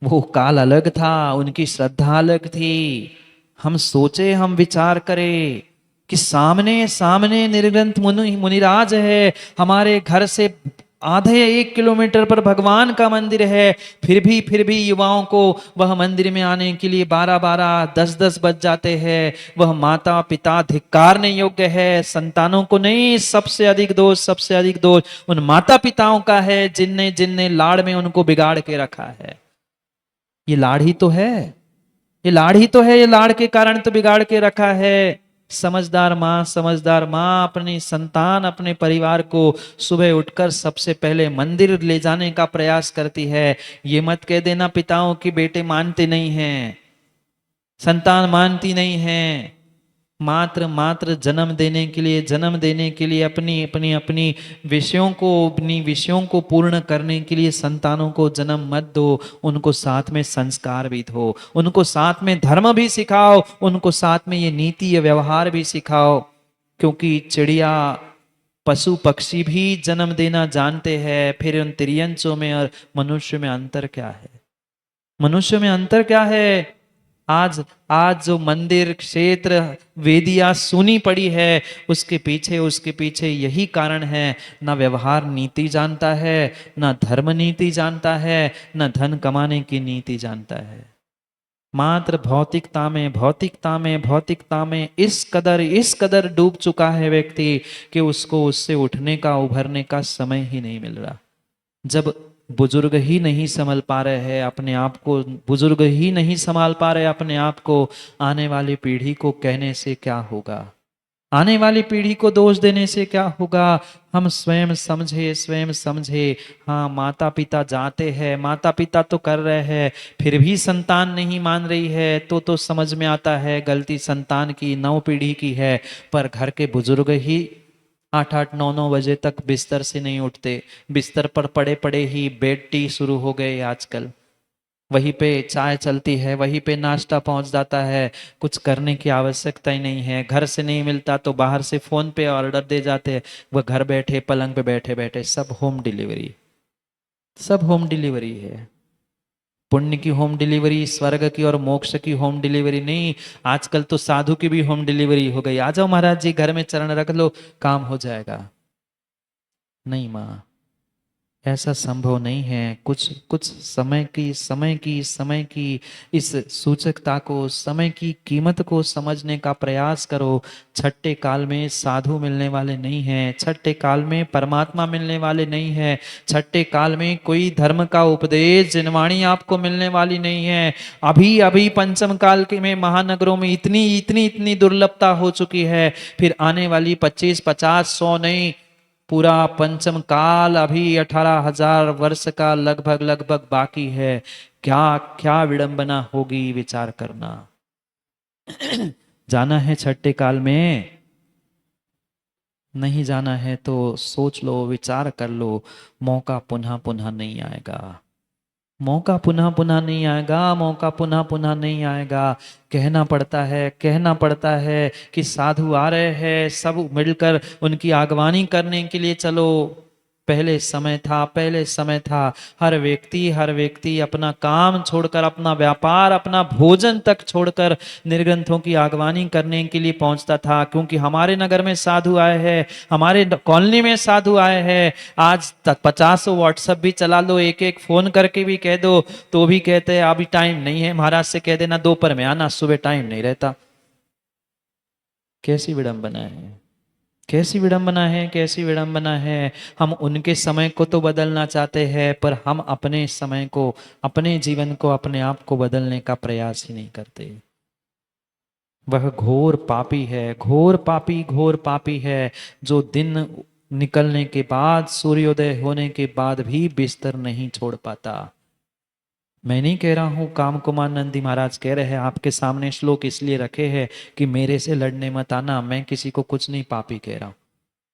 वो काल अलग था, उनकी श्रद्धा अलग थी। हम सोचे, हम विचार करें कि सामने सामने निर्ग्रंथ मुनिराज है, हमारे घर से आधे 1 किलोमीटर पर भगवान का मंदिर है, फिर भी युवाओं को वह मंदिर में आने के लिए 12-12 10-10 बज जाते हैं। वह माता पिता धिक्कारने योग्य है, संतानों को नहीं। सबसे अधिक दोष उन माता पिताओं का है जिनने जिनने लाड़ में उनको बिगाड़ के रखा है। ये लाड़ ही तो है, ये लाड़ ही तो है, ये लाड़ के कारण तो बिगाड़ के रखा है। समझदार माँ अपनी संतान, अपने परिवार को सुबह उठकर सबसे पहले मंदिर ले जाने का प्रयास करती है। ये मत कह देना पिताओं की बेटे मानते नहीं हैं, संतान मानती नहीं है। मात्र मात्र जन्म देने के लिए अपनी विषयों को पूर्ण करने के लिए संतानों को जन्म मत दो। उनको साथ में संस्कार भी दो, उनको साथ में धर्म भी सिखाओ, उनको साथ में ये नीति, ये व्यवहार भी सिखाओ। क्योंकि चिड़िया, पशु पक्षी भी जन्म देना जानते हैं। फिर उन तिर्यंचों में और मनुष्य में अंतर क्या है? मनुष्य में अंतर क्या है? आज आज जो मंदिर, क्षेत्र, वेदियां सुनी पड़ी है, उसके पीछे यही कारण है। ना व्यवहार नीति जानता है, ना धर्म नीति जानता है, ना धन कमाने की नीति जानता है। मात्र भौतिकता में इस कदर डूब चुका है व्यक्ति कि उसको उससे उठने का, उभरने का समय ही नहीं मिल रहा। जब बुजुर्ग ही नहीं संभल पा रहे हैं अपने आप को, बुजुर्ग ही नहीं संभाल पा रहे अपने आप को, आने वाली पीढ़ी को कहने से क्या होगा? आने वाली पीढ़ी को दोष देने से क्या होगा? हम स्वयं समझे। हाँ, माता पिता जाते हैं, माता पिता तो कर रहे हैं, फिर भी संतान नहीं मान रही है, तो समझ में आता है गलती संतान की, नव पीढ़ी की है। पर घर के बुजुर्ग ही 8-8 9-9 बजे तक बिस्तर से नहीं उठते, बिस्तर पर पड़े पड़े ही बेड टी शुरू हो गए आजकल। वहीं पे चाय चलती है, वहीं पे नाश्ता पहुंच जाता है, कुछ करने की आवश्यकता ही नहीं है। घर से नहीं मिलता तो बाहर से फोन पे ऑर्डर दे जाते हैं। वह घर बैठे पलंग पे बैठे बैठे सब होम डिलीवरी, सब होम डिलीवरी है। पुण्य की होम डिलीवरी, स्वर्ग की और मोक्ष की होम डिलीवरी नहीं, आजकल तो साधु की भी होम डिलीवरी हो गई। आ जाओ महाराज जी, घर में चरण रख लो, काम हो जाएगा। नहीं माँ, ऐसा संभव नहीं है। कुछ कुछ समय की इस सूचकता को, समय की कीमत को समझने का प्रयास करो। छठे काल में साधु मिलने वाले नहीं हैं, छठे काल में परमात्मा मिलने वाले नहीं है, छठे काल में कोई धर्म का उपदेश, जिनवाणी आपको मिलने वाली नहीं है। अभी अभी पंचम काल के में महानगरों में इतनी दुर्लभता हो चुकी है, फिर आने वाली 25-50-100 नहीं, पूरा पंचम काल अभी 18,000 वर्ष का लगभग बाकी है। क्या क्या विडंबना होगी, विचार करना। जाना है छठे काल में? नहीं जाना है तो सोच लो, विचार कर लो, मौका पुनः पुनः नहीं आएगा। मौका पुनः पुनः नहीं आएगा, मौका पुनः पुनः नहीं आएगा। कहना पड़ता है, कहना पड़ता है कि साधु आ रहे हैं, सब मिलकर उनकी आगवानी करने के लिए चलो। पहले समय था, पहले समय था, हर व्यक्ति अपना काम छोड़कर, अपना व्यापार, अपना भोजन तक छोड़कर निर्ग्रंथों की आगवानी करने के लिए पहुंचता था। क्योंकि हमारे नगर में साधु आए हैं, हमारे कॉलोनी में साधु आए हैं। आज तक 50 व्हाट्सएप भी चला लो, एक एक फोन करके भी कह दो, तो भी कहते हैं अभी टाइम नहीं है, महाराज से कह देना दोपहर में आना, सुबह टाइम नहीं रहता। कैसी विडंबना है, कैसी विडंबना है, कैसी विडंबना है। हम उनके समय को तो बदलना चाहते हैं, पर हम अपने समय को, अपने जीवन को, अपने आप को बदलने का प्रयास ही नहीं करते। वह घोर पापी है, घोर पापी, घोर पापी है, जो दिन निकलने के बाद, सूर्योदय होने के बाद भी बिस्तर नहीं छोड़ पाता। मैं नहीं कह रहा हूं, काम कुमार नंदी महाराज कह रहे हैं, आपके सामने श्लोक इसलिए रखे हैं कि मेरे से लड़ने मत आना। मैं किसी को कुछ नहीं पापी कह रहा हूं।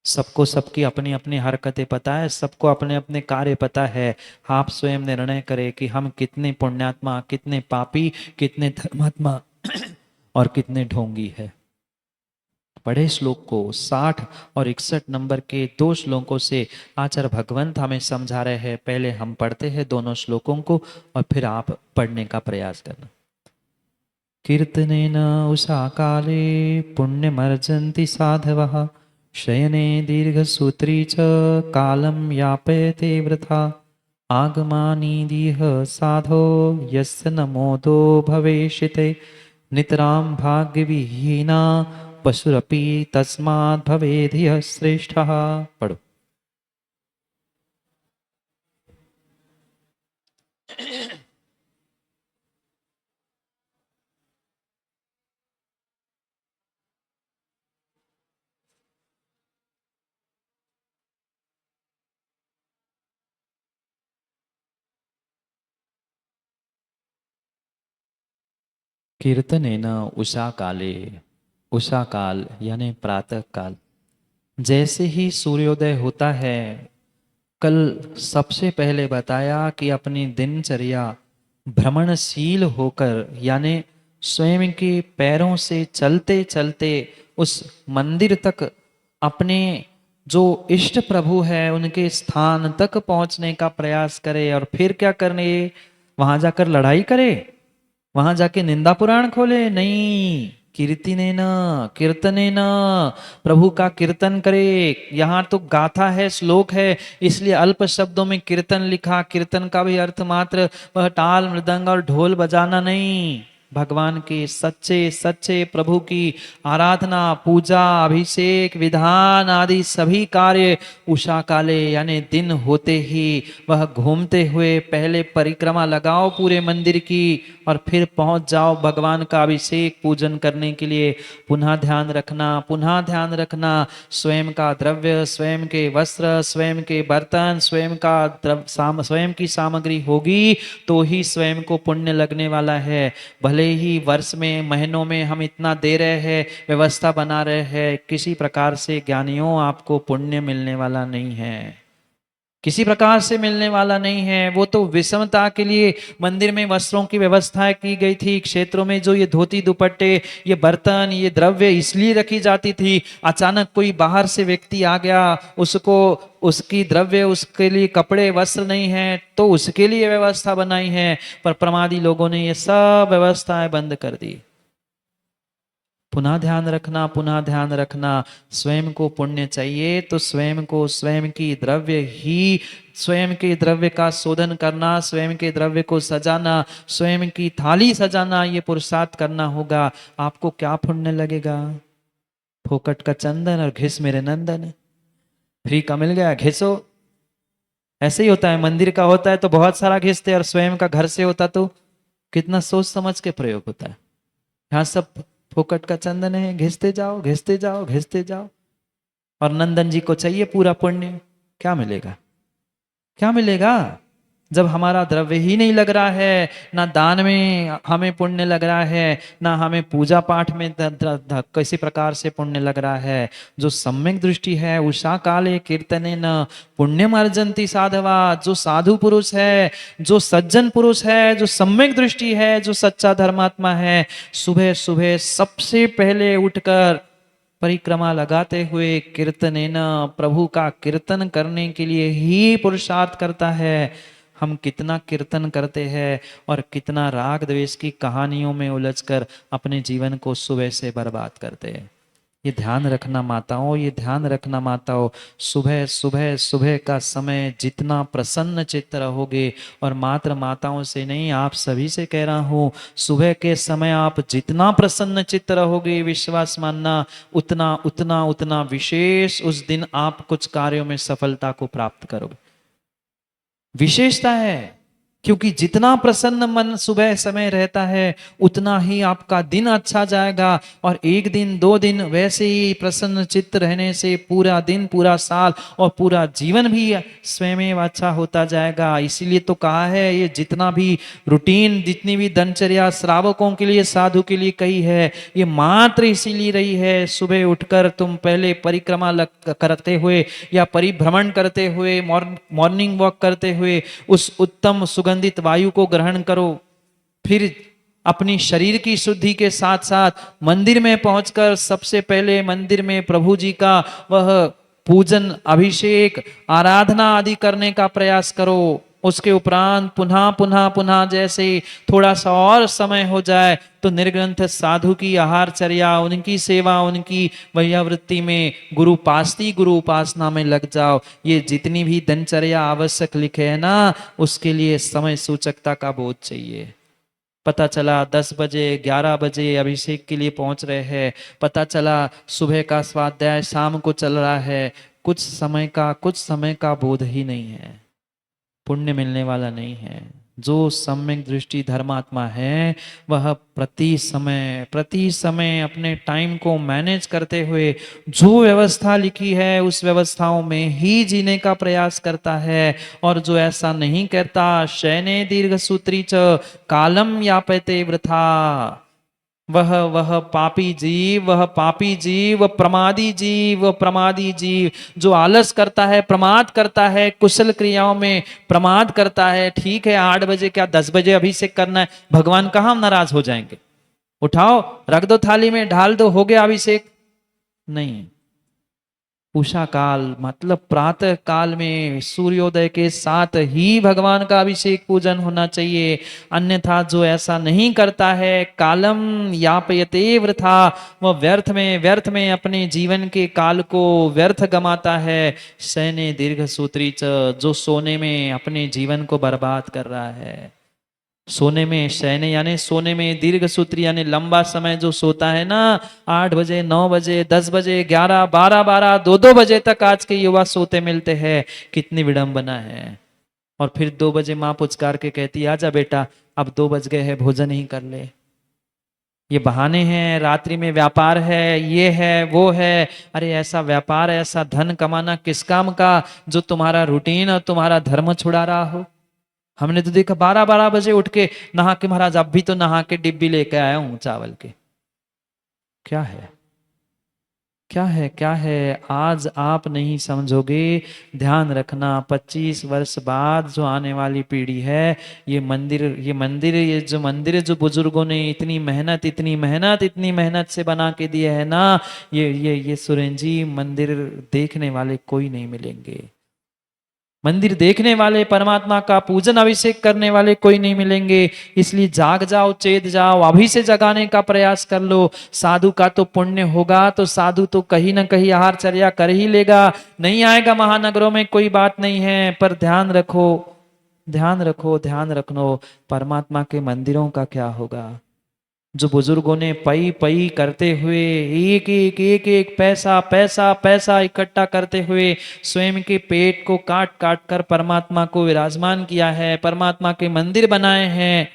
सबको सबकी अपनी अपनी हरकतें पता है, सबको अपने अपने कार्य पता है। आप स्वयं निर्णय करें कि हम कितने पुण्यात्मा, कितने पापी, कितने धर्मात्मा और कितने ढोंगी है। पढ़े श्लोक को, 60 और 61 नंबर के दो श्लोकों से आचार्य भगवंत हमें समझा रहे हैं। पहले हम पढ़ते हैं दोनों श्लोकों को और फिर आप पढ़ने का प्रयास करना। कीर्तनेन उषा काले पुण्यमर्जन्ति साधवः, शयने दीर्घसूत्री च कालं यापयते वृथा। आगमानीदिह साधो यस्य न मोदो भवेशिते, नितरां भाग्यविहीना पशुरपि तस्मात् भवेद् श्रेष्ठः। पढ़ो। कीर्तनेन उषा काले, उषा काल यानी प्रातः काल, जैसे ही सूर्योदय होता है, कल सबसे पहले बताया कि अपनी दिनचर्या भ्रमणशील होकर, यानी स्वयं के पैरों से चलते चलते उस मंदिर तक, अपने जो इष्ट प्रभु है उनके स्थान तक पहुंचने का प्रयास करे। और फिर क्या करने, वहां जाकर लड़ाई करे, वहां जाके निंदा पुराण खोले? नहीं, कीर्तिने न, कीर्तने न, प्रभु का कीर्तन करे। यहाँ तो गाथा है, श्लोक है, इसलिए अल्प शब्दों में कीर्तन लिखा। कीर्तन का भी अर्थ मात्र वह ताल मृदंग और ढोल बजाना नहीं, भगवान के सच्चे सच्चे प्रभु की आराधना, पूजा, अभिषेक, विधान आदि सभी कार्य उषा काले यानी दिन होते ही वह घूमते हुए पहले परिक्रमा लगाओ पूरे मंदिर की और फिर पहुंच जाओ भगवान का अभिषेक पूजन करने के लिए। पुनः ध्यान रखना, पुनः ध्यान रखना, स्वयं का द्रव्य, स्वयं के वस्त्र, स्वयं के बर्तन, स्वयं का स्वयं की सामग्री होगी तो ही स्वयं को पुण्य लगने वाला है। भले ही वर्ष में, महीनों में हम इतना दे रहे हैं, व्यवस्था बना रहे हैं, किसी प्रकार से ज्ञानियों आपको पुण्य मिलने वाला नहीं है, किसी प्रकार से मिलने वाला नहीं है। वो तो विषमता के लिए मंदिर में वस्त्रों की व्यवस्था की गई थी। क्षेत्रों में जो ये धोती दुपट्टे, ये बर्तन, ये द्रव्य इसलिए रखी जाती थी, अचानक कोई बाहर से व्यक्ति आ गया, उसको उसकी द्रव्य, उसके लिए कपड़े वस्त्र नहीं है तो उसके लिए व्यवस्था बनाई है। पर प्रमादी लोगों ने ये सब व्यवस्थाएं बंद कर दी। पुनः ध्यान रखना, पुनः ध्यान रखना, स्वयं को पुण्य चाहिए तो स्वयं को, स्वयं की द्रव्य ही, स्वयं के द्रव्य का शोधन करना, स्वयं के द्रव्य को सजाना, स्वयं की थाली सजाना, ये पुरुषार्थ करना होगा। आपको क्या पुण्य लगेगा? फोकट का चंदन और घिस मेरे नंदन, फ्री का मिल गया घिसो। ऐसे ही होता है, मंदिर का होता है तो बहुत सारा घिसते, और स्वयं का घर से होता तो कितना सोच समझ के प्रयोग होता है। यहाँ सब फोकट का चंदन है, घिसते जाओ, घिसते जाओ, घिसते जाओ। और नंदन जी को चाहिए पूरा पुण्य, क्या मिलेगा? क्या मिलेगा? जब हमारा द्रव्य ही नहीं लग रहा है, ना दान में हमें पुण्य लग रहा है, ना हमें पूजा पाठ में किसी प्रकार से पुण्य लग रहा है, जो सम्यक दृष्टि है, उषा काले कीर्तने न पुण्यम अर्जन्ति साधवा, जो साधु पुरुष है, जो सज्जन पुरुष है, जो सम्यक दृष्टि है, जो सच्चा धर्मात्मा है, सुबह सुबह सबसे पहले उठकर परिक्रमा लगाते हुए कीर्तनेन, प्रभु का कीर्तन करने के लिए ही पुरुषार्थ करता है। हम कितना कीर्तन करते हैं और कितना राग द्वेष की कहानियों में उलझकर अपने जीवन को सुबह से बर्बाद करते हैं। ये ध्यान रखना माताओं, ये ध्यान रखना माताओं, सुबह सुबह सुबह का समय जितना प्रसन्न चित्त रहोगे, और मात्र माताओं से नहीं, आप सभी से कह रहा हूँ, सुबह के समय आप जितना प्रसन्न चित्त रहोगे, विश्वास मानना, उतना उतना उतना विशेष उस दिन आप कुछ कार्यों में सफलता को प्राप्त करोगे। विशेषता है, क्योंकि जितना प्रसन्न मन सुबह समय रहता है, उतना ही आपका दिन अच्छा जाएगा, और एक दिन दो दिन वैसे ही प्रसन्न चित्त रहने से पूरा दिन, पूरा साल और पूरा जीवन भी स्वयं अच्छा होता जाएगा। इसीलिए तो कहा है, ये जितना भी रूटीन, जितनी भी दिनचर्या श्रावकों के लिए, साधु के लिए कही है, ये मात्र इसीलिए रही है, सुबह उठकर तुम पहले परिक्रमा करते हुए या परिभ्रमण करते हुए, मॉर्निंग वॉक करते हुए उस उत्तम सुगंधित वायु को ग्रहण करो, फिर अपनी शरीर की शुद्धि के साथ साथ मंदिर में पहुंचकर सबसे पहले मंदिर में प्रभु जी का वह पूजन, अभिषेक, आराधना आदि करने का प्रयास करो। उसके उपरांत पुनः पुनः पुनः जैसे थोड़ा सा और समय हो जाए तो निर्ग्रंथ साधु की आहारचर्या, उनकी सेवा, उनकी वैयावृत्ति में, गुरु पास्ती, गुरु उपासना में लग जाओ। ये जितनी भी दिनचर्या आवश्यक लिखे है ना, उसके लिए समय सूचकता का बोध चाहिए। पता चला 10 बजे 11 बजे अभिषेक के लिए पहुंच रहे हैं, पता चला सुबह का स्वाध्याय शाम को चल रहा है, कुछ समय का बोध ही नहीं है, पुण्य मिलने वाला नहीं है। जो सम्यक दृष्टि धर्मात्मा है, वह प्रति समय अपने टाइम को मैनेज करते हुए जो व्यवस्था लिखी है उस व्यवस्थाओं में ही जीने का प्रयास करता है। और जो ऐसा नहीं करता, शयने दीर्घ सूत्री च कालम यापते वृथा, वह पापी जीव, वह पापी जीव, वह प्रमादी जीव, जो आलस करता है, प्रमाद करता है, कुशल क्रियाओं में प्रमाद करता है। ठीक है, 8 बजे क्या 10 बजे अभिषेक करना है, भगवान कहाँ नाराज हो जाएंगे? उठाओ, रख दो थाली में, ढाल दो, हो गया अभिषेक। नहीं, उषा काल मतलब प्रातः काल में सूर्योदय के साथ ही भगवान का अभिषेक पूजन होना चाहिए। अन्यथा जो ऐसा नहीं करता है, कालम यापयते वृथा, वह व्यर्थ में अपने जीवन के काल को व्यर्थ गमाता है। शयने दीर्घ सूत्री च, जो सोने में अपने जीवन को बर्बाद कर रहा है। सोने में, शयने यानी सोने में, दीर्घ सूत्री यानी लंबा समय जो सोता है ना, 8 बजे 9 बजे 10 बजे 11 12 2 बजे तक आज के युवा सोते मिलते हैं। कितनी विडंबना है। और फिर 2 बजे माँ पुचकार के कहती, आजा बेटा, अब 2 बज गए हैं, भोजन ही कर ले। ये बहाने हैं, रात्रि में व्यापार है, ये है वो है। अरे ऐसा व्यापार, ऐसा धन कमाना किस काम का, जो तुम्हारा रूटीन और तुम्हारा धर्म छुड़ा रहा हो। हमने तो देखा 12 बजे उठ के नहा के, महाराज अब भी तो नहा के डिब्बी लेके आया हूं चावल के। क्या है, क्या है, क्या है? आज आप नहीं समझोगे, ध्यान रखना, 25 वर्ष बाद जो आने वाली पीढ़ी है, ये जो मंदिर जो बुजुर्गों ने इतनी मेहनत से बना के दिए है ना, ये सुरेन जी, मंदिर देखने वाले कोई नहीं मिलेंगे। मंदिर देखने वाले, परमात्मा का पूजन अभिषेक करने वाले कोई नहीं मिलेंगे। इसलिए जाग जाओ, चेत जाओ, अभी से जगाने का प्रयास कर लो। साधु का तो पुण्य होगा, तो साधु तो कहीं ना कहीं आहारचर्या कर ही लेगा। नहीं आएगा महानगरों में, कोई बात नहीं है, पर ध्यान रखो, ध्यान रखो, परमात्मा के मंदिरों का क्या होगा? जो बुजुर्गों ने पई पई करते हुए, एक पैसा इकट्ठा करते हुए स्वयं के पेट को काट काट कर परमात्मा को विराजमान किया है, परमात्मा के मंदिर बनाए हैं,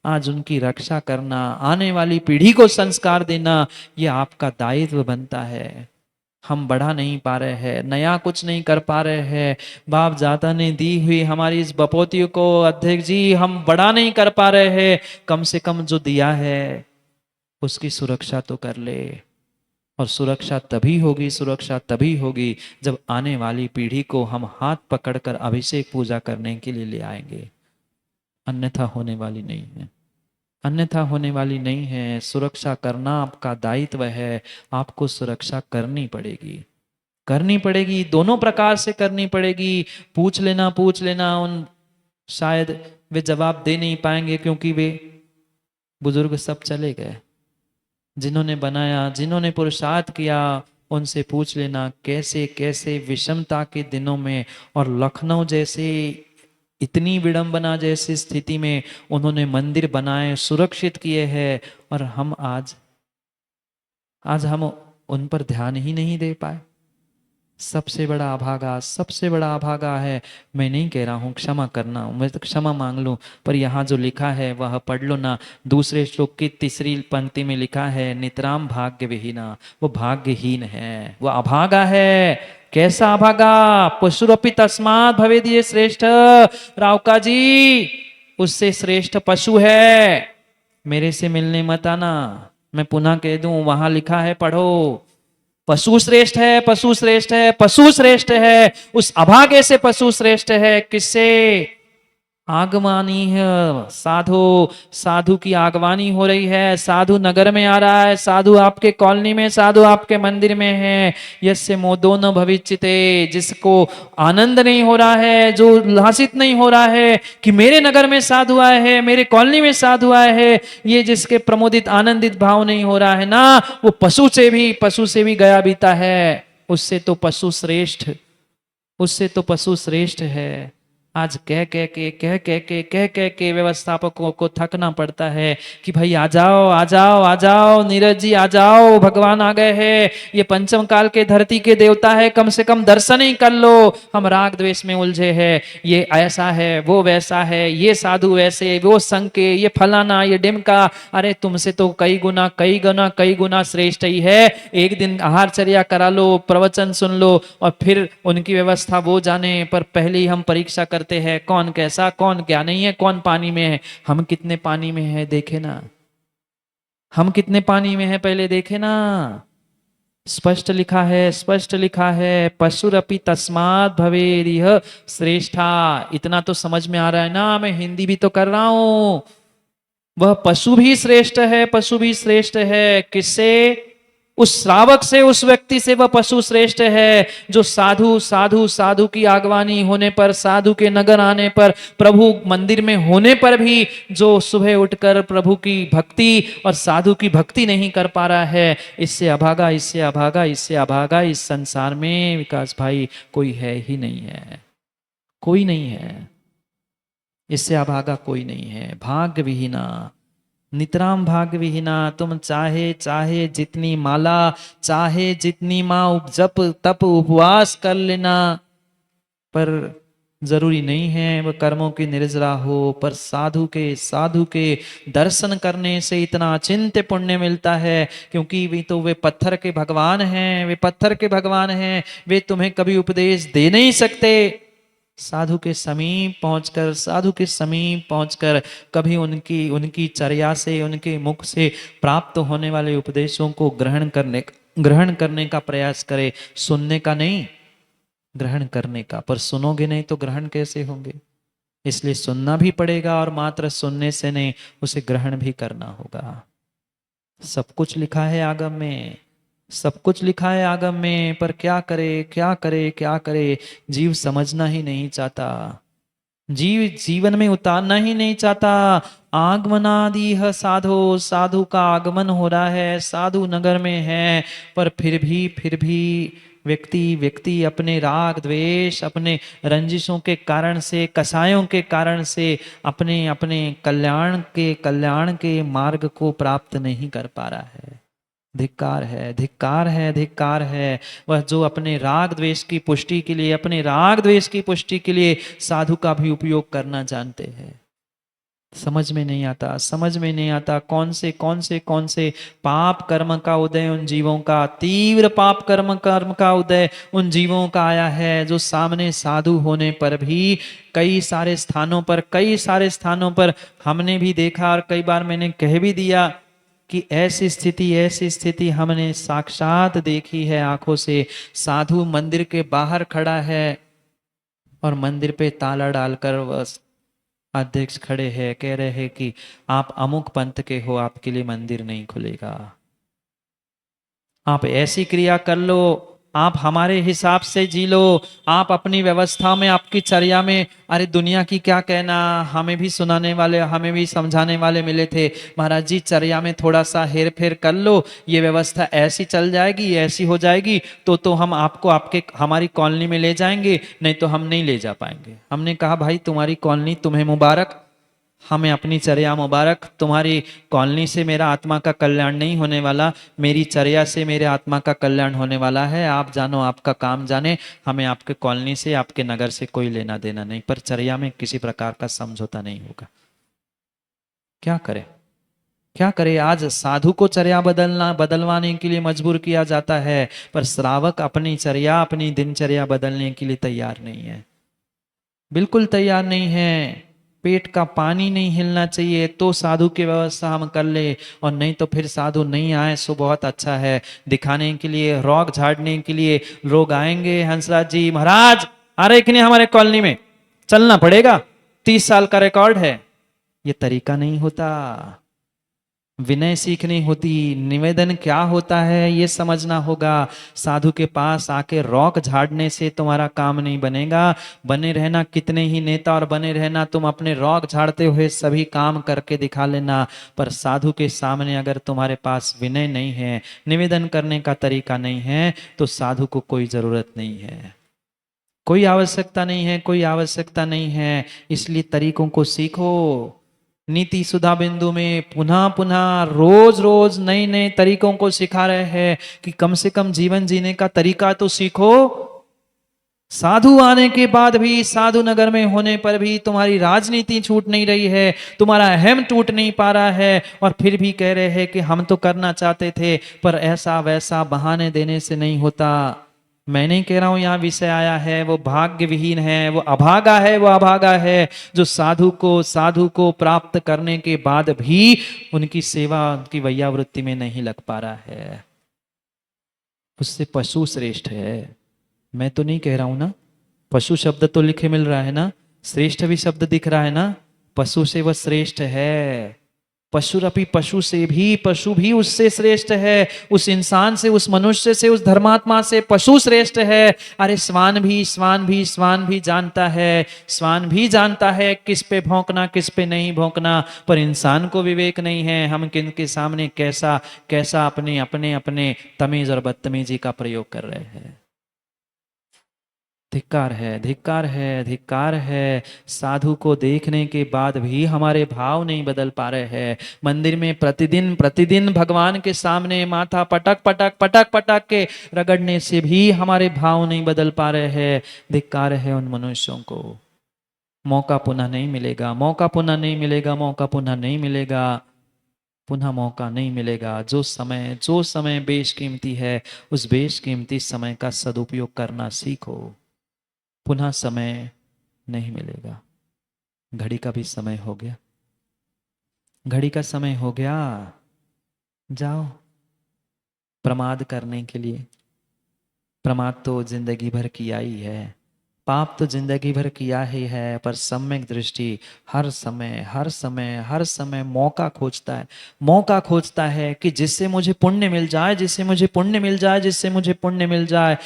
आज उनकी रक्षा करना, आने वाली पीढ़ी को संस्कार देना, ये आपका दायित्व बनता है। हम बढ़ा नहीं पा रहे हैं, नया कुछ नहीं कर पा रहे हैं। बाप दादा ने दी हुई हमारी इस बपोती को अध्यक्ष जी हम बड़ा नहीं कर पा रहे हैं। कम से कम जो दिया है उसकी सुरक्षा तो कर ले। और सुरक्षा तभी होगी, सुरक्षा तभी होगी जब आने वाली पीढ़ी को हम हाथ पकड़कर अभिषेक पूजा करने के लिए ले आएंगे। अन्यथा होने वाली नहीं है, अन्यथा होने वाली नहीं है। सुरक्षा करना आपका दायित्व है, आपको सुरक्षा करनी पड़ेगी, करनी पड़ेगी, दोनों प्रकार से करनी पड़ेगी। पूछ लेना उन शायद वे जवाब दे नहीं पाएंगे क्योंकि वे बुजुर्ग सब चले गए। जिन्होंने बनाया, जिन्होंने पुरुषार्थ किया, उनसे पूछ लेना कैसे कैसे विषमता के दिनों में और लखनऊ जैसे इतनी विडंबना जैसी स्थिति में उन्होंने मंदिर बनाए, सुरक्षित किए हैं। और हम आज आज हम उन पर ध्यान ही नहीं दे पाए। सबसे बड़ा अभागा, सबसे बड़ा अभागा है। मैं नहीं कह रहा हूँ क्षमा करना, मैं तो क्षमा मांग लूँ, पर यहाँ जो लिखा है वह पढ़ लो ना। दूसरे श्लोक की तीसरी पंक्ति में लिखा है नितराम भाग्य विहीना, वो भाग्यहीन है, वो अभागा है। कैसा अभागा? पशुरपि तस्मात् भवेदिये श्रेष्ठ। रावका जी, उससे श्रेष्ठ पशु है। मेरे से मिलने मत आना, मैं पुनः कह दूं, वहां लिखा है पढ़ो। पशु श्रेष्ठ है, पशु श्रेष्ठ है, पशु श्रेष्ठ है। उस अभागे से पशु श्रेष्ठ है। किससे? आगवानी है। साधु, साधु की आगवानी हो रही है। साधु नगर में आ रहा है, साधु आपके कॉलोनी में, साधु आपके मंदिर में है। यस्य मोदो न भविष्यते, जिसको आनंद नहीं हो रहा है, जो उल्लासित नहीं हो रहा है कि मेरे नगर में साधु आए हैं, मेरे कॉलोनी में साधु आए हैं, ये जिसके प्रमोदित आनंदित भाव नहीं हो रहा है ना, वो पशु से भी गया बीता है। उससे तो पशु श्रेष्ठ, उससे तो पशु श्रेष्ठ है। आज कह के व्यवस्थापकों को थकना पड़ता है कि भाई आ जाओ आ जाओ आ जाओ, नीरज जी आ जाओ, भगवान आ गए हैं, ये पंचम काल के धरती के देवता है, कम से कम दर्शन ही कर लो। हम राग द्वेष में उलझे हैं, ये ऐसा है वो वैसा है, ये साधु वैसे, वो संघ के, ये फलाना ये डिमका। अरे तुमसे तो कई गुना कई गुना कई गुना श्रेष्ठ ही है। एक दिन आहारचर्या करा लो, प्रवचन सुन लो, और फिर उनकी व्यवस्था वो जाने, पर पहले ही हम परीक्षा करते हैं कौन कैसा, कौन क्या नहीं है, कौन पानी में है। हम कितने पानी में है देखे ना, हम कितने पानी में है पहले देखे ना। स्पष्ट लिखा है, स्पष्ट लिखा है, पशुरपि तस्मात् भवेदिह श्रेष्ठा। इतना तो समझ में आ रहा है ना, मैं हिंदी भी तो कर रहा हूं। वह पशु भी श्रेष्ठ है, पशु भी श्रेष्ठ है। किससे? उस श्रावक से, उस व्यक्ति से वह पशु श्रेष्ठ है जो साधु साधु साधु की आगवानी होने पर, साधु के नगर आने पर, प्रभु मंदिर में होने पर भी जो सुबह उठकर प्रभु की भक्ति और साधु की भक्ति नहीं कर पा रहा है। इससे अभागा, इससे अभागा, इससे अभागा इस संसार में विकास भाई कोई है ही नहीं है, कोई नहीं है। इससे अभागा कोई नहीं है। भाग्य विहीना, नितराम भाग्य विहीना। तुम चाहे चाहे जितनी माला, चाहे जितनी माँ जप तप उपवास कर लेना, पर जरूरी नहीं है वह कर्मों की निर्जरा हो। पर साधु के दर्शन करने से इतना अचिंत्य पुण्य मिलता है, क्योंकि वे पत्थर के भगवान हैं, वे पत्थर के भगवान हैं। वे तुम्हें कभी उपदेश दे नहीं सकते। साधु के समीप पहुंचकर, साधु के समीप पहुंचकर कभी उनकी उनकी चर्या से, उनके मुख से प्राप्त होने वाले उपदेशों को ग्रहण करने का प्रयास करे। सुनने का नहीं, ग्रहण करने का। पर सुनोगे नहीं तो ग्रहण कैसे होंगे? इसलिए सुनना भी पड़ेगा, और मात्र सुनने से नहीं, उसे ग्रहण भी करना होगा। सब कुछ लिखा है आगम में, सब कुछ लिखा है आगम में, पर क्या करे क्या करे क्या करे? जीव समझना ही नहीं चाहता, जीव जीवन में उतारना ही नहीं चाहता। आगमनादि साधो, साधु का आगमन हो रहा है, साधु नगर में है, पर फिर भी व्यक्ति व्यक्ति अपने राग द्वेष, अपने रंजिशों के कारण से, कसायों के कारण से अपने अपने कल्याण के मार्ग को प्राप्त नहीं कर पा रहा है। धिक्कार है, धिक्कार है, धिक्कार है। वह जो अपने राग द्वेष की पुष्टि के लिए, अपने राग द्वेष की पुष्टि के लिए साधु का भी उपयोग करना जानते हैं। समझ में नहीं आता, समझ में नहीं आता कौन से पाप कर्म का उदय उन जीवों का, तीव्र पाप कर्म का उदय उन जीवों का आया है, जो सामने साधु होने पर भी कई सारे स्थानों पर हमने भी देखा, और कई बार मैंने कह भी दिया कि ऐसी स्थिति हमने साक्षात देखी है आंखों से। साधु मंदिर के बाहर खड़ा है और मंदिर पे ताला डालकर बस अध्यक्ष खड़े हैं, कह रहे हैं कि आप अमुक पंथ के हो, आपके लिए मंदिर नहीं खुलेगा, आप ऐसी क्रिया कर लो, आप हमारे हिसाब से जी लो, आप अपनी व्यवस्था में, आपकी चर्या में। अरे दुनिया की क्या कहना, हमें भी सुनाने वाले, हमें भी समझाने वाले मिले थे, महाराज जी चर्या में थोड़ा सा हेर फेर कर लो, ये व्यवस्था ऐसी चल जाएगी, ऐसी हो जाएगी, तो हम आपको आपके हमारी कॉलोनी में ले जाएंगे, नहीं तो हम नहीं ले जा पाएंगे। हमने कहा भाई तुम्हारी कॉलोनी तुम्हें मुबारक, हमें अपनी चर्या मुबारक, तुम्हारी कॉलोनी से मेरा आत्मा का कल्याण नहीं होने वाला, मेरी चर्या से मेरे आत्मा का कल्याण होने वाला है, आप जानो आपका काम जाने, हमें आपके कॉलोनी से आपके नगर से कोई लेना देना नहीं, पर चर्या में किसी प्रकार का समझौता नहीं होगा। क्या करें, क्या करे, आज साधु को चर्या बदलवाने के लिए मजबूर किया जाता है, पर श्रावक अपनी चर्या अपनी दिनचर्या बदलने के लिए तैयार नहीं है, बिल्कुल तैयार नहीं है। पेट का पानी नहीं हिलना चाहिए तो साधु की व्यवस्था हम कर ले, और नहीं तो फिर साधु नहीं आए सो बहुत अच्छा है, दिखाने के लिए, रौक झाड़ने के लिए लोग आएंगे, हंसराज जी महाराज आ रहे कि नहीं हमारे कॉलोनी में, चलना पड़ेगा, 30 साल का रिकॉर्ड है। ये तरीका नहीं होता, विनय सीखनी होती, निवेदन क्या होता है ये समझना होगा। साधु के पास आके रौक झाड़ने से तुम्हारा काम नहीं बनेगा, बने रहना कितने ही नेता और बने रहना तुम अपने रौक झाड़ते हुए सभी काम करके दिखा लेना, पर साधु के सामने अगर तुम्हारे पास विनय नहीं है, निवेदन करने का तरीका नहीं है, तो साधु को कोई जरूरत नहीं है, कोई आवश्यकता नहीं है, कोई आवश्यकता नहीं है। इसलिए तरीकों को सीखो। नीति सुधा बिंदु में पुनः पुनः रोज रोज नए नए तरीकों को सिखा रहे हैं कि कम से कम जीवन जीने का तरीका तो सीखो। साधु आने के बाद भी, साधु नगर में होने पर भी तुम्हारी राजनीति छूट नहीं रही है, तुम्हारा अहम टूट नहीं पा रहा है, और फिर भी कह रहे हैं कि हम तो करना चाहते थे, पर ऐसा वैसा बहाने देने से नहीं होता। मैं नहीं कह रहा हूं यहाँ विषय आया है वो भाग्य विहीन है, वो अभागा है जो साधु को प्राप्त करने के बाद भी उनकी सेवा, उनकी वैयावृत्ति में नहीं लग पा रहा है, उससे पशु श्रेष्ठ है। मैं तो नहीं कह रहा हूं ना, पशु शब्द तो लिखे मिल रहा है ना, श्रेष्ठ भी शब्द दिख रहा है ना, पशु से वह श्रेष्ठ है। पशुरपि पशु भी उससे श्रेष्ठ है, उस इंसान से, उस मनुष्य से, उस धर्मात्मा से पशु श्रेष्ठ है। अरे स्वान भी जानता है, स्वान भी जानता है किस पे भौंकना किस पे नहीं भौंकना, पर इंसान को विवेक नहीं है, हम किन के सामने कैसा कैसा अपने अपने अपने तमीज और बदतमीजी का प्रयोग कर रहे हैं। धिक्कार है, धिक्कार है, धिक्कार है। साधु को देखने के बाद भी हमारे भाव नहीं बदल पा रहे हैं। मंदिर में प्रतिदिन प्रतिदिन भगवान के सामने माथा पटक पटक पटक पटक के रगड़ने से भी हमारे भाव नहीं बदल पा रहे हैं। धिक्कार है उन मनुष्यों को। मौका पुनः नहीं मिलेगा, मौका पुनः नहीं मिलेगा, मौका पुनः नहीं मिलेगा, पुनः मौका नहीं मिलेगा। जो समय बेशकीमती है, उस बेशकीमती समय का सदुपयोग करना सीखो। पुनः समय नहीं मिलेगा। घड़ी का भी समय हो गया, घड़ी का समय हो गया। जाओ प्रमाद करने के लिए, प्रमाद तो जिंदगी भर किया ही है, पाप तो जिंदगी भर किया ही है, पर सम्यक दृष्टि हर समय हर समय हर समय मौका खोजता है, मौका खोजता है कि जिससे मुझे पुण्य मिल जाए, जिससे मुझे पुण्य मिल जाए, जिससे मुझे पुण्य मिल जाए।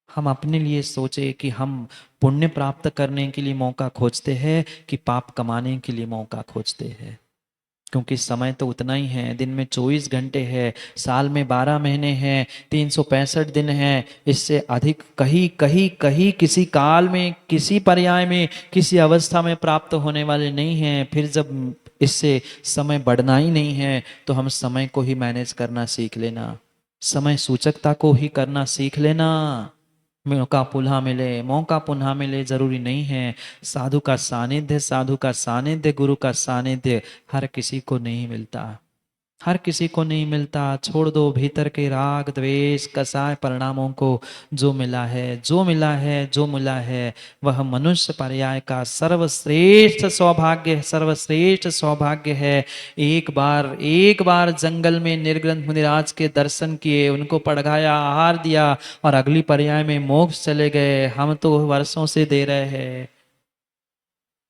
हम अपने लिए सोचे कि हम पुण्य प्राप्त करने के लिए मौका खोजते हैं कि पाप कमाने के लिए मौका खोजते हैं। क्योंकि समय तो उतना ही है, दिन में 24 घंटे है, साल में 12 महीने हैं, 365 दिन हैं, इससे अधिक कहीं कहीं कहीं किसी काल में, किसी पर्याय में, किसी अवस्था में प्राप्त होने वाले नहीं हैं। फिर जब इससे समय बढ़ना ही नहीं है तो हम समय को ही मैनेज करना सीख लेना, समय सूचकता को ही करना सीख लेना। मौका पुनः मिले जरूरी नहीं है। साधु का सानिध्य, गुरु का सानिध्य हर किसी को नहीं मिलता, हर किसी को नहीं मिलता। छोड़ दो भीतर के राग द्वेष कसाय परिणामों को। जो मिला है, जो मिला है, जो मिला है, वह मनुष्य पर्याय का सर्वश्रेष्ठ सौभाग्य, सर्वश्रेष्ठ सौभाग्य है। एक बार जंगल में निर्ग्रंथ मुनिराज के दर्शन किए, उनको पढ़ाया, आहार दिया और अगली पर्याय में मोक्ष चले गए। हम तो वर्षों से दे रहे हैं।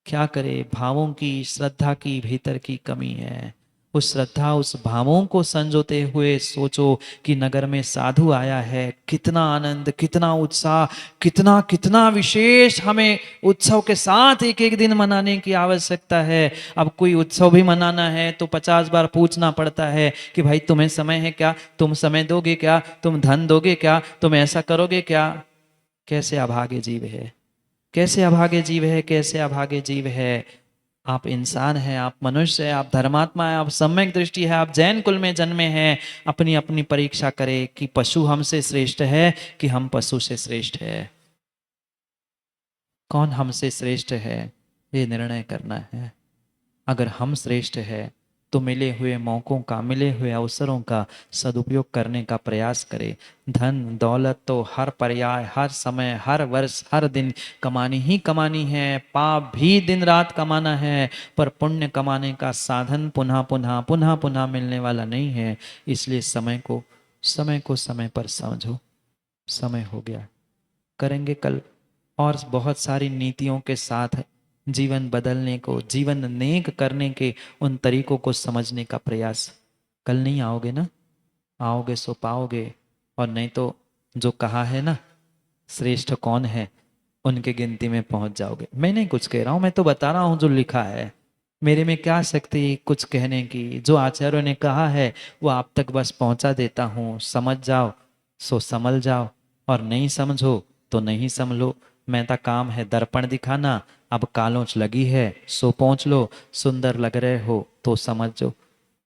क्या करे, भावों की, श्रद्धा की भीतर की कमी है। उस श्रद्धा, उस भावों को संजोते हुए सोचो कि नगर में साधु आया है, कितना आनंद, कितना उत्साह, कितना कितना विशेष हमें उत्सव के साथ एक एक दिन मनाने की आवश्यकता है। अब कोई उत्सव भी मनाना है तो 50 बार पूछना पड़ता है कि भाई तुम्हें समय है क्या, तुम समय दोगे क्या, तुम धन दोगे क्या, तुम ऐसा करोगे क्या। कैसे अभागे जीव है, कैसे अभागे जीव है, कैसे अभागे जीव है। आप इंसान हैं, आप मनुष्य हैं, आप धर्मात्मा हैं, आप सम्यक दृष्टि है, आप जैन कुल में जन्मे हैं। अपनी अपनी परीक्षा करें कि पशु हमसे श्रेष्ठ है कि हम पशु से श्रेष्ठ है। कौन हमसे श्रेष्ठ है, ये निर्णय करना है। अगर हम श्रेष्ठ है तो मिले हुए मौकों का, मिले हुए अवसरों का सदुपयोग करने का प्रयास करें। धन दौलत तो हर पर्याय, हर समय, हर वर्ष, हर दिन कमानी ही कमानी है। पाप भी दिन रात कमाना है, पर पुण्य कमाने का साधन पुनः पुनः पुनः पुनः मिलने वाला नहीं है। इसलिए समय को समय पर समझो। समय हो गया, करेंगे कल और बहुत सारी नीतियों के साथ जीवन बदलने को, जीवन नेक करने के उन तरीकों को समझने का प्रयास। कल नहीं आओगे ना, आओगे सो पाओगे, और नहीं तो जो कहा है ना श्रेष्ठ कौन है, उनके गिनती में पहुंच जाओगे। मैं नहीं कुछ कह रहा हूं, मैं तो बता रहा हूं जो लिखा है। मेरे में क्या शक्ति कुछ कहने की, जो आचार्यों ने कहा है वो आप तक बस पहुंचा देता हूं। समझ जाओ सो समझ जाओ, और नहीं समझो तो नहीं समझो। मेरा काम है दर्पण दिखाना। अब कालोच लगी है सो पहुंच लो, सुंदर लग रहे हो तो समझो।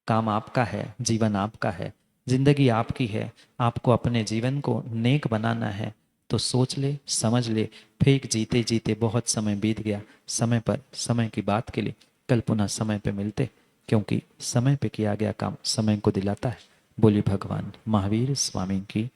काम आपका है, जीवन आपका है, जिंदगी आपकी है। आपको अपने जीवन को नेक बनाना है तो सोच ले, समझ ले। फेंक जीते जीते बहुत समय बीत गया। समय पर, समय की बात के लिए कल पुनः समय पे मिलते, क्योंकि समय पे किया गया काम समय को दिलाता है। बोली भगवान महावीर स्वामी की